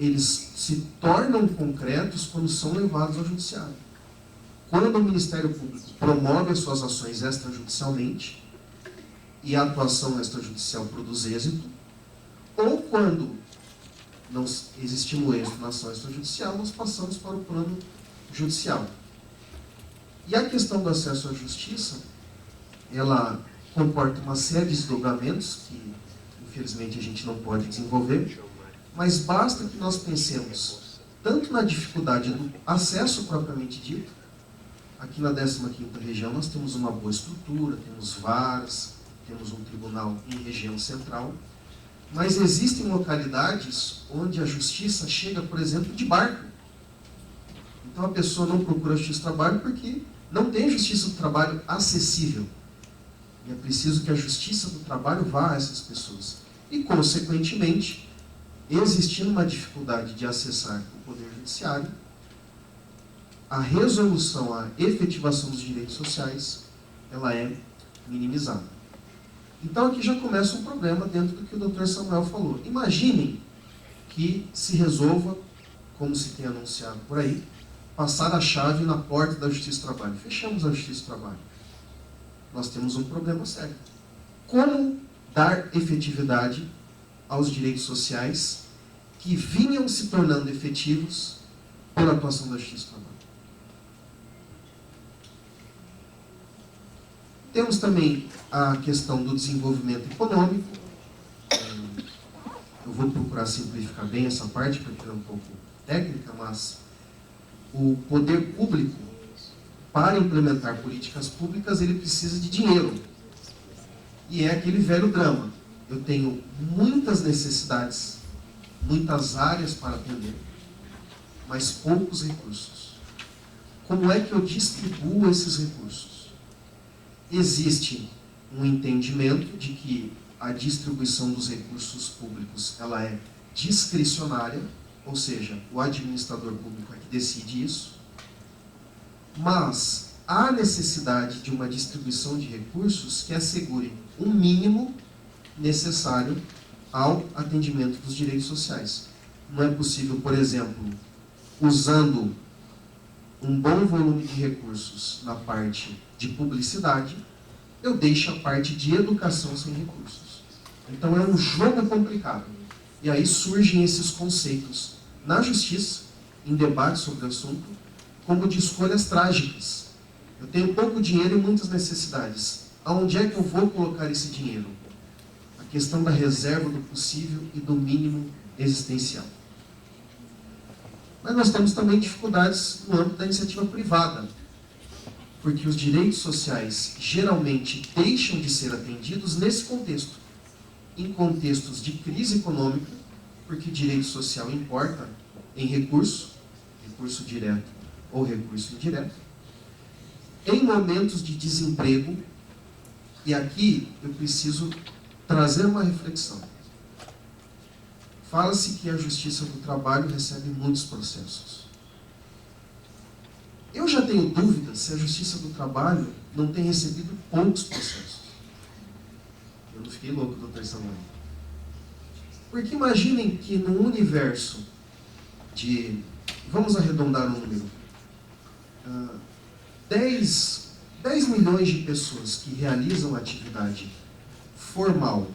eles se tornam concretos quando são levados ao judiciário. Quando o Ministério Público promove as suas ações extrajudicialmente e a atuação extrajudicial produz êxito, ou quando não existindo êxito na ação extrajudicial, nós passamos para o plano judicial. E a questão do acesso à justiça, ela comporta uma série de desdobramentos que, infelizmente, a gente não pode desenvolver, mas basta que nós pensemos tanto na dificuldade do acesso propriamente dito. Aqui na 15ª região nós temos uma boa estrutura, temos varas, temos um tribunal em região central, mas existem localidades onde a justiça chega, por exemplo, de barco. Então a pessoa não procura a justiça do trabalho porque não tem justiça do trabalho acessível. E é preciso que a justiça do trabalho vá a essas pessoas. E, consequentemente, existindo uma dificuldade de acessar o Poder Judiciário, a resolução, a efetivação dos direitos sociais, ela é minimizada. Então aqui já começa um problema dentro do que o Dr. Samuel falou. Imaginem que se resolva, como se tem anunciado por aí, passar a chave na porta da Justiça do Trabalho. Fechamos a Justiça do Trabalho. Nós temos um problema sério. Como dar efetividade aos direitos sociais que vinham se tornando efetivos pela atuação da Justiça do Trabalho? Temos também a questão do desenvolvimento econômico. Eu vou procurar simplificar bem essa parte, porque é um pouco técnica, mas o poder público, para implementar políticas públicas, ele precisa de dinheiro. E é aquele velho drama. Eu tenho muitas necessidades, muitas áreas para atender, mas poucos recursos. Como é que eu distribuo esses recursos? Existe um entendimento de que a distribuição dos recursos públicos ela é discricionária, ou seja, o administrador público é que decide isso, mas há necessidade de uma distribuição de recursos que assegure um mínimo necessário ao atendimento dos direitos sociais. Não é possível, por exemplo, usando um bom volume de recursos na parte de publicidade, eu deixo a parte de educação sem recursos. Então é um jogo complicado. E aí surgem esses conceitos na justiça, em debate sobre o assunto, como de escolhas trágicas. Eu tenho pouco dinheiro e muitas necessidades. Aonde é que eu vou colocar esse dinheiro? A questão da reserva do possível e do mínimo existencial. Mas nós temos também dificuldades no âmbito da iniciativa privada, porque os direitos sociais geralmente deixam de ser atendidos nesse contexto, em contextos de crise econômica, porque direito social importa em recurso direto ou recurso indireto, em momentos de desemprego, e aqui eu preciso trazer uma reflexão. Fala-se que a Justiça do Trabalho recebe muitos processos. Eu já tenho dúvidas se a Justiça do Trabalho não tem recebido poucos processos. Eu não fiquei louco, doutor Samuel. Porque imaginem que no universo de, vamos arredondar o número, 10 milhões de pessoas que realizam atividade formal,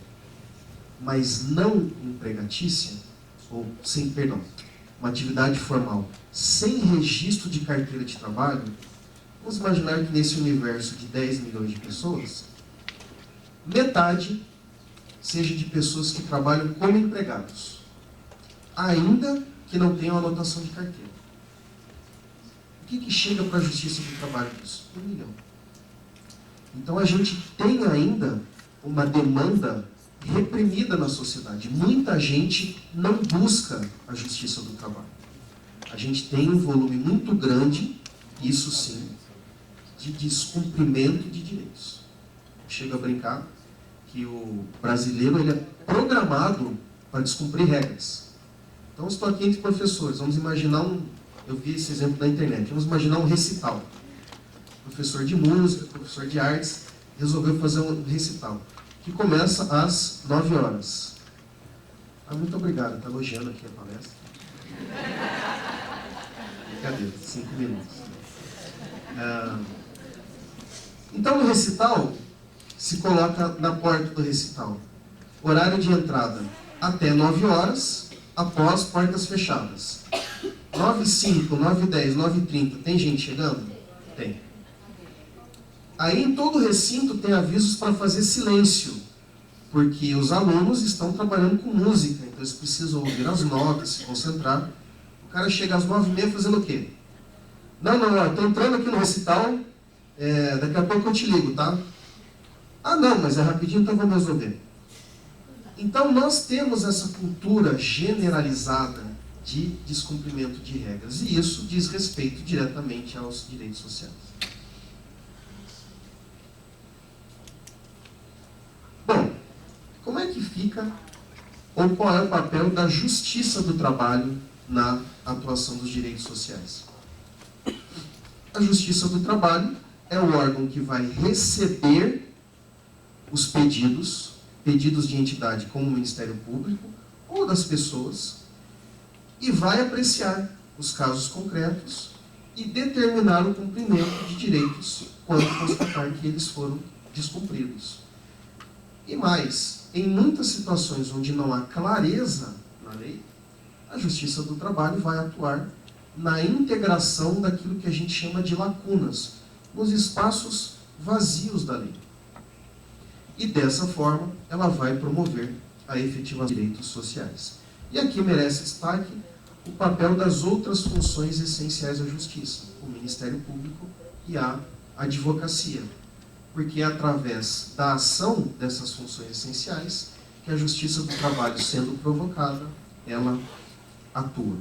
mas não empregatícia, ou sem, perdão, uma atividade formal sem registro de carteira de trabalho, vamos imaginar que nesse universo de 10 milhões de pessoas, metade seja de pessoas que trabalham como empregados, ainda que não tenham anotação de carteira. O que chega para a Justiça do Trabalho disso? 1 milhão. Então a gente tem ainda uma demanda reprimida na sociedade. Muita gente não busca a Justiça do Trabalho. A gente tem um volume muito grande, isso sim, de descumprimento de direitos. Chega a brincar que o brasileiro ele é programado para descumprir regras. Então, estou aqui entre professores. Vamos imaginar eu vi esse exemplo na internet. Vamos imaginar um recital. Professor de música, professor de artes, resolveu fazer um recital que começa às 9 horas. Muito obrigado, está elogiando aqui a palestra. Brincadeira, 5 minutos. Então, no recital, se coloca na porta do recital: horário de entrada até 9 horas, após portas fechadas. 9h05, 9h10, 9h30, tem gente chegando? Tem. Aí em todo o recinto tem avisos para fazer silêncio, porque os alunos estão trabalhando com música, então eles precisam ouvir as notas, se concentrar. O cara chega às 9h30 fazendo o quê? Não, estou entrando aqui no recital, daqui a pouco eu te ligo, tá? Ah, não, mas é rapidinho, então vamos resolver. Então nós temos essa cultura generalizada de descumprimento de regras, e isso diz respeito diretamente aos direitos sociais. Bom, como é que fica, ou qual é o papel da Justiça do Trabalho na atuação dos direitos sociais? A Justiça do Trabalho é o órgão que vai receber os pedidos de entidade como o Ministério Público ou das pessoas, e vai apreciar os casos concretos e determinar o cumprimento de direitos quando constatar que eles foram descumpridos. E mais, em muitas situações onde não há clareza na lei, a Justiça do Trabalho vai atuar na integração daquilo que a gente chama de lacunas, nos espaços vazios da lei. E dessa forma, ela vai promover a efetivação dos direitos sociais. E aqui merece destaque o papel das outras funções essenciais da Justiça, o Ministério Público e a Advocacia, porque é através da ação dessas funções essenciais que a Justiça do Trabalho, sendo provocada, ela atua.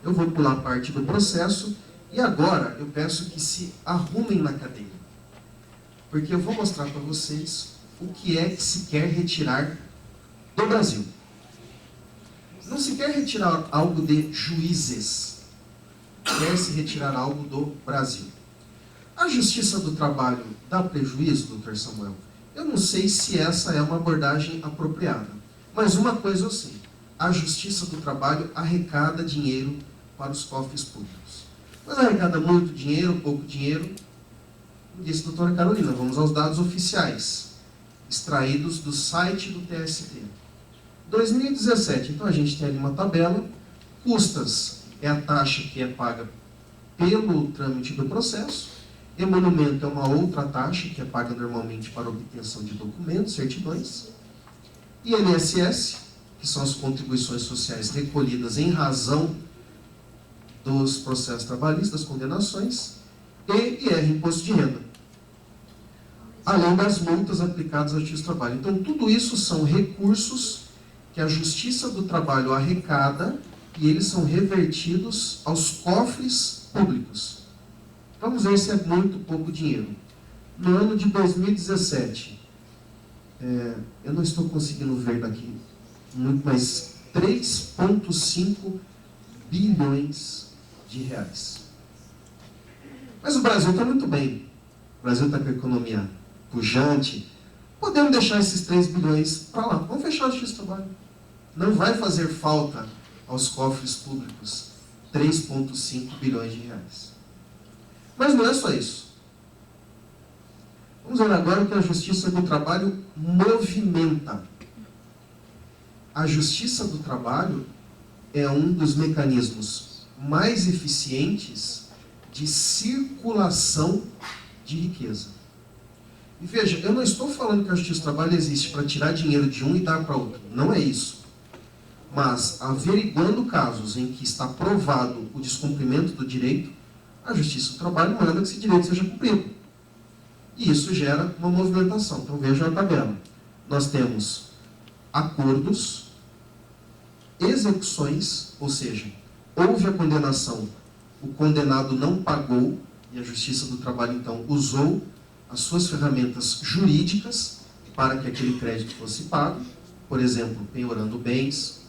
Eu vou pular parte do processo e agora eu peço que se arrumem na cadeira, porque eu vou mostrar para vocês o que é que se quer retirar do Brasil. Não se quer retirar algo de juízes, quer-se retirar algo do Brasil. A Justiça do Trabalho dá prejuízo, doutor Samuel? Eu não sei se essa é uma abordagem apropriada, mas uma coisa eu sei: a Justiça do Trabalho arrecada dinheiro para os cofres públicos. Mas arrecada muito dinheiro, pouco dinheiro? Disse a doutora Carolina, vamos aos dados oficiais, extraídos do site do TST. 2017, então a gente tem ali uma tabela. Custas é a taxa que é paga pelo trâmite do processo. Emolumento é uma outra taxa que é paga normalmente para obtenção de documentos, certidões. INSS, que são as contribuições sociais recolhidas em razão dos processos trabalhistas, das condenações, e IR, Imposto de Renda, além das multas aplicadas à Justiça do Trabalho. Então, tudo isso são recursos que a Justiça do Trabalho arrecada e eles são revertidos aos cofres públicos. Vamos ver se é muito ou pouco dinheiro. No ano de 2017, eu não estou conseguindo ver daqui muito, mas 3,5 bilhões de reais. Mas o Brasil está muito bem. O Brasil está com a economia pujante. Podemos deixar esses 3 bilhões para lá. Vamos fechar a Justiça do Trabalho. Não vai fazer falta aos cofres públicos 3,5 bilhões de reais. Mas não é só isso. Vamos ver agora o que a Justiça do Trabalho movimenta. A Justiça do Trabalho é um dos mecanismos mais eficientes de circulação de riqueza. E veja, eu não estou falando que a Justiça do Trabalho existe para tirar dinheiro de um e dar para outro. Não é isso. Mas, averiguando casos em que está provado o descumprimento do direito, a Justiça do Trabalho manda que esse direito seja cumprido. E isso gera uma movimentação. Então vejam a tabela. Nós temos acordos, execuções, ou seja, houve a condenação, o condenado não pagou, e a Justiça do Trabalho então usou as suas ferramentas jurídicas para que aquele crédito fosse pago, por exemplo, penhorando bens,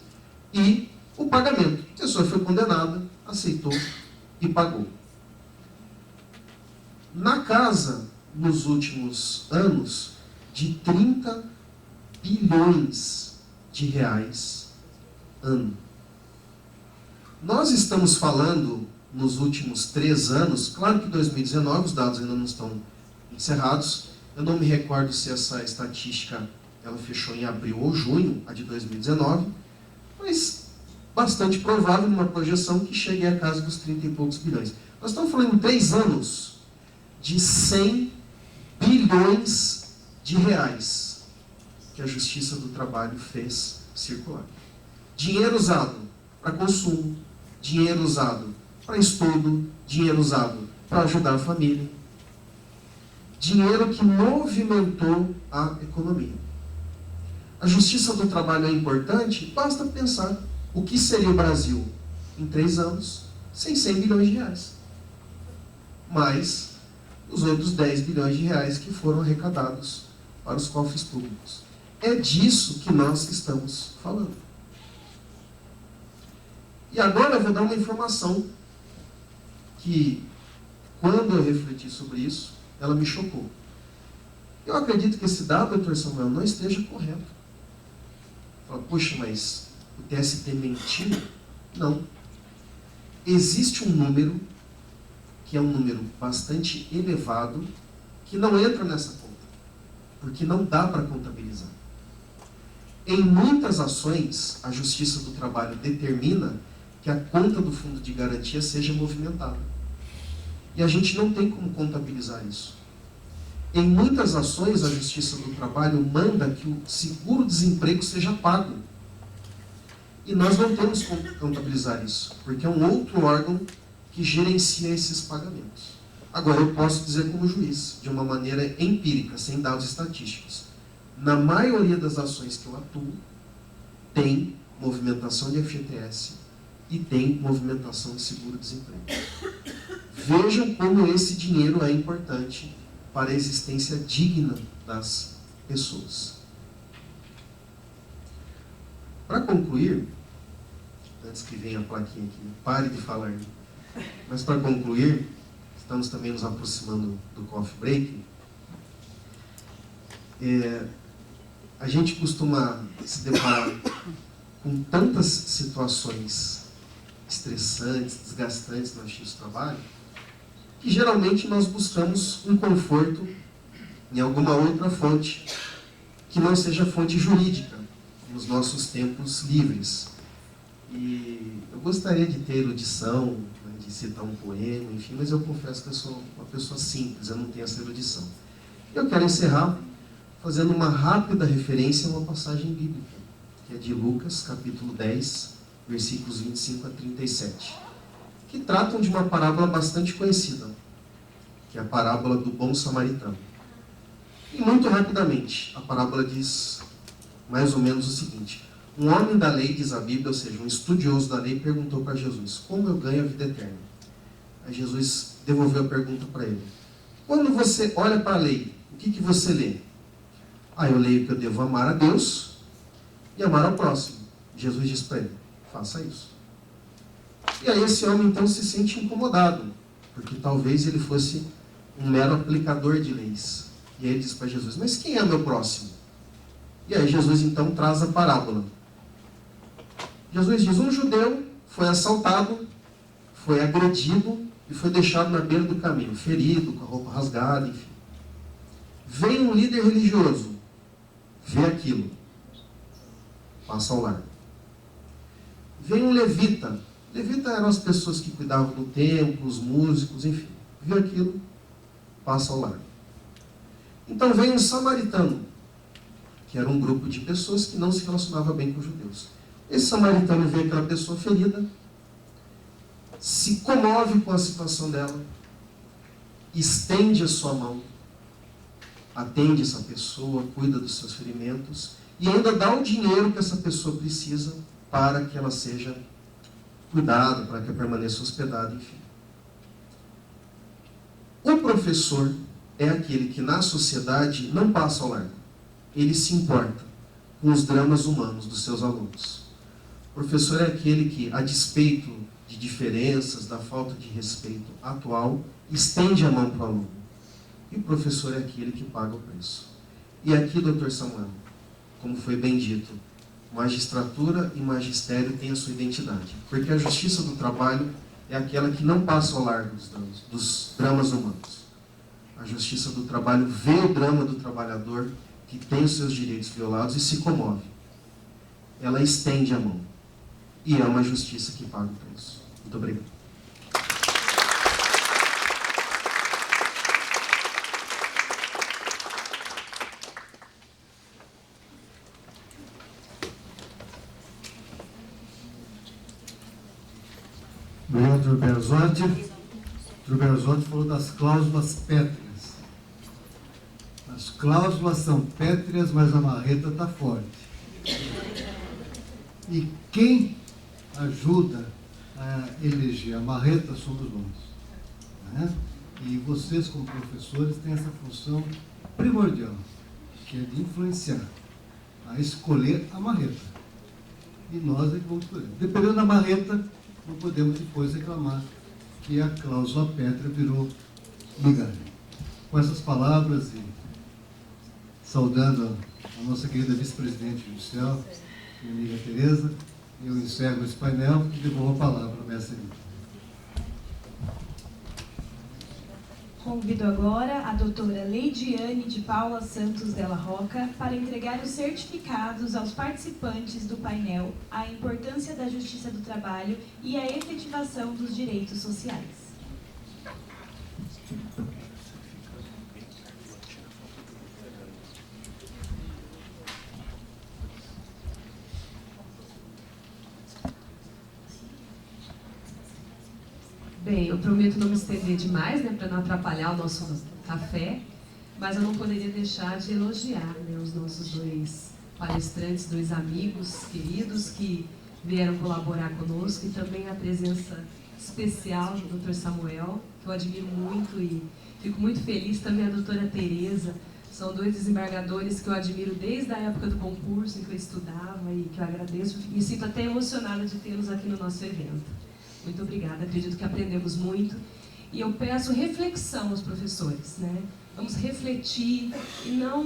e o pagamento. A pessoa foi condenada, aceitou e pagou. Na casa, nos últimos anos, de 30 bilhões de reais ano. Nós estamos falando, nos últimos 3 anos, claro que 2019, os dados ainda não estão encerrados, eu não me recordo se essa estatística ela fechou em abril ou junho, a de 2019, mas bastante provável numa projeção que chegue a casa dos 30 e poucos bilhões. Nós estamos falando em 3 anos de 100 bilhões de reais que a Justiça do Trabalho fez circular. Dinheiro usado para consumo, dinheiro usado para estudo, dinheiro usado para ajudar a família. Dinheiro que movimentou a economia. A Justiça do Trabalho é importante, basta pensar o que seria o Brasil em 3 anos sem 100 bilhões de reais. Mais os outros 10 bilhões de reais que foram arrecadados para os cofres públicos. É disso que nós estamos falando. E agora eu vou dar uma informação que, quando eu refleti sobre isso, ela me chocou. Eu acredito que esse dado, doutor Samuel, não esteja correto. Fala, poxa, mas o TST mentiu? Não. Existe um número, que é um número bastante elevado, que não entra nessa conta, porque não dá para contabilizar. Em muitas ações, a Justiça do Trabalho determina que a conta do Fundo de Garantia seja movimentada. E a gente não tem como contabilizar isso. Em muitas ações, a Justiça do Trabalho manda que o seguro-desemprego seja pago. E nós não temos como contabilizar isso, porque é um outro órgão que gerencia esses pagamentos. Agora, eu posso dizer como juiz, de uma maneira empírica, sem dados estatísticos. Na maioria das ações que eu atuo, tem movimentação de FGTS e tem movimentação de seguro-desemprego. Vejam como esse dinheiro é importante para a existência digna das pessoas. Para concluir, antes que venha a plaquinha aqui, pare de falar, mas para concluir, estamos também nos aproximando do coffee break, a gente costuma se deparar com tantas situações estressantes, desgastantes no justiça do trabalho, que geralmente nós buscamos um conforto em alguma outra fonte, que não seja fonte jurídica, nos nossos tempos livres. E eu gostaria de ter erudição, né, de citar um poema, enfim, mas eu confesso que eu sou uma pessoa simples, eu não tenho essa erudição. Eu quero encerrar fazendo uma rápida referência a uma passagem bíblica, que é de Lucas, capítulo 10, versículos 25 a 37, que tratam de uma parábola bastante conhecida, que é a parábola do bom samaritano. E muito rapidamente, a parábola diz mais ou menos o seguinte: um homem da lei, diz a Bíblia, ou seja, um estudioso da lei, perguntou para Jesus: como eu ganho a vida eterna? Aí Jesus devolveu a pergunta para ele: quando você olha para a lei, o que você lê? Ah, eu leio que eu devo amar a Deus e amar ao próximo. Jesus diz para ele: faça isso. E aí esse homem então se sente incomodado, porque talvez ele fosse um mero aplicador de leis. E aí ele diz para Jesus: mas quem é meu próximo? E aí Jesus então traz a parábola. Jesus diz: um judeu foi assaltado, foi agredido e foi deixado na beira do caminho, ferido, com a roupa rasgada, enfim. Vem um líder religioso, vê aquilo, passa ao largo. Vem um levita. Levita eram as pessoas que cuidavam do templo, os músicos, enfim. Vê aquilo, passa ao largo. Então vem um samaritano, que era um grupo de pessoas que não se relacionava bem com os judeus. Esse samaritano vê aquela pessoa ferida, se comove com a situação dela, estende a sua mão, atende essa pessoa, cuida dos seus ferimentos e ainda dá o dinheiro que essa pessoa precisa para que ela seja cuidada, para que ela permaneça hospedada, enfim. O professor é aquele que na sociedade não passa ao largo. Ele se importa com os dramas humanos dos seus alunos. O professor é aquele que, a despeito de diferenças, da falta de respeito atual, estende a mão para o aluno. E o professor é aquele que paga o preço. E aqui, doutor Samuel, como foi bem dito, magistratura e magistério têm a sua identidade. Porque a justiça do trabalho é aquela que não passa ao largo dos dramas humanos. A justiça do trabalho vê o drama do trabalhador que tem os seus direitos violados e se comove. Ela estende a mão. E é uma justiça que paga o preço. Muito obrigado. Obrigado, Dr. Berzotti. Dr. Berzotti falou das cláusulas pétreas. As cláusulas são pétreas, mas a marreta está forte. E quem ajuda a eleger a marreta somos nós, né? E vocês, como professores, têm essa função primordial, que é de influenciar, a escolher a marreta. E nós é que vamos escolher. Dependendo da marreta, não podemos depois reclamar que a cláusula pétrea virou migalha. Com essas palavras e saudando a nossa querida vice-presidente judicial, minha amiga Tereza, eu encerro esse painel e devolvo a palavra à mestra Lívia. Convido agora a doutora Leidiane de Paula Santos Della Roca para entregar os certificados aos participantes do painel A Importância da Justiça do Trabalho e a Efetivação dos Direitos Sociais. Bem, eu prometo não me estender demais, né, para não atrapalhar o nosso café, mas eu não poderia deixar de elogiar, né, os nossos dois palestrantes, dois amigos queridos que vieram colaborar conosco, e também a presença especial do Dr. Samuel, que eu admiro muito e fico muito feliz, também a doutora Tereza. São dois desembargadores que eu admiro desde a época do concurso em que eu estudava e que eu agradeço. Me sinto até emocionada de tê-los aqui no nosso evento. Muito obrigada, acredito que aprendemos muito. E eu peço reflexão aos professores, né? Vamos refletir e não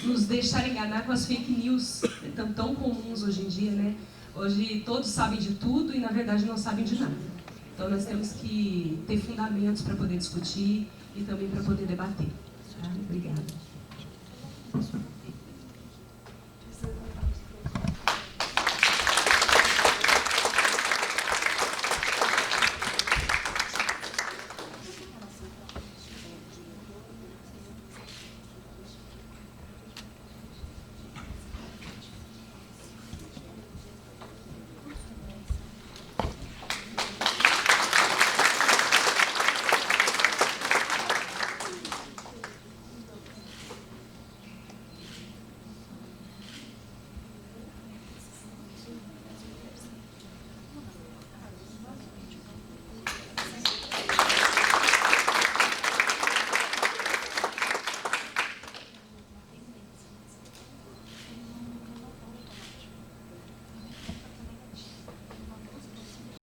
nos deixar enganar com as fake news, né, tão comuns hoje em dia, né? Hoje todos sabem de tudo e, na verdade, não sabem de nada. Então, nós temos que ter fundamentos para poder discutir e também para poder debater. Tá? Obrigada.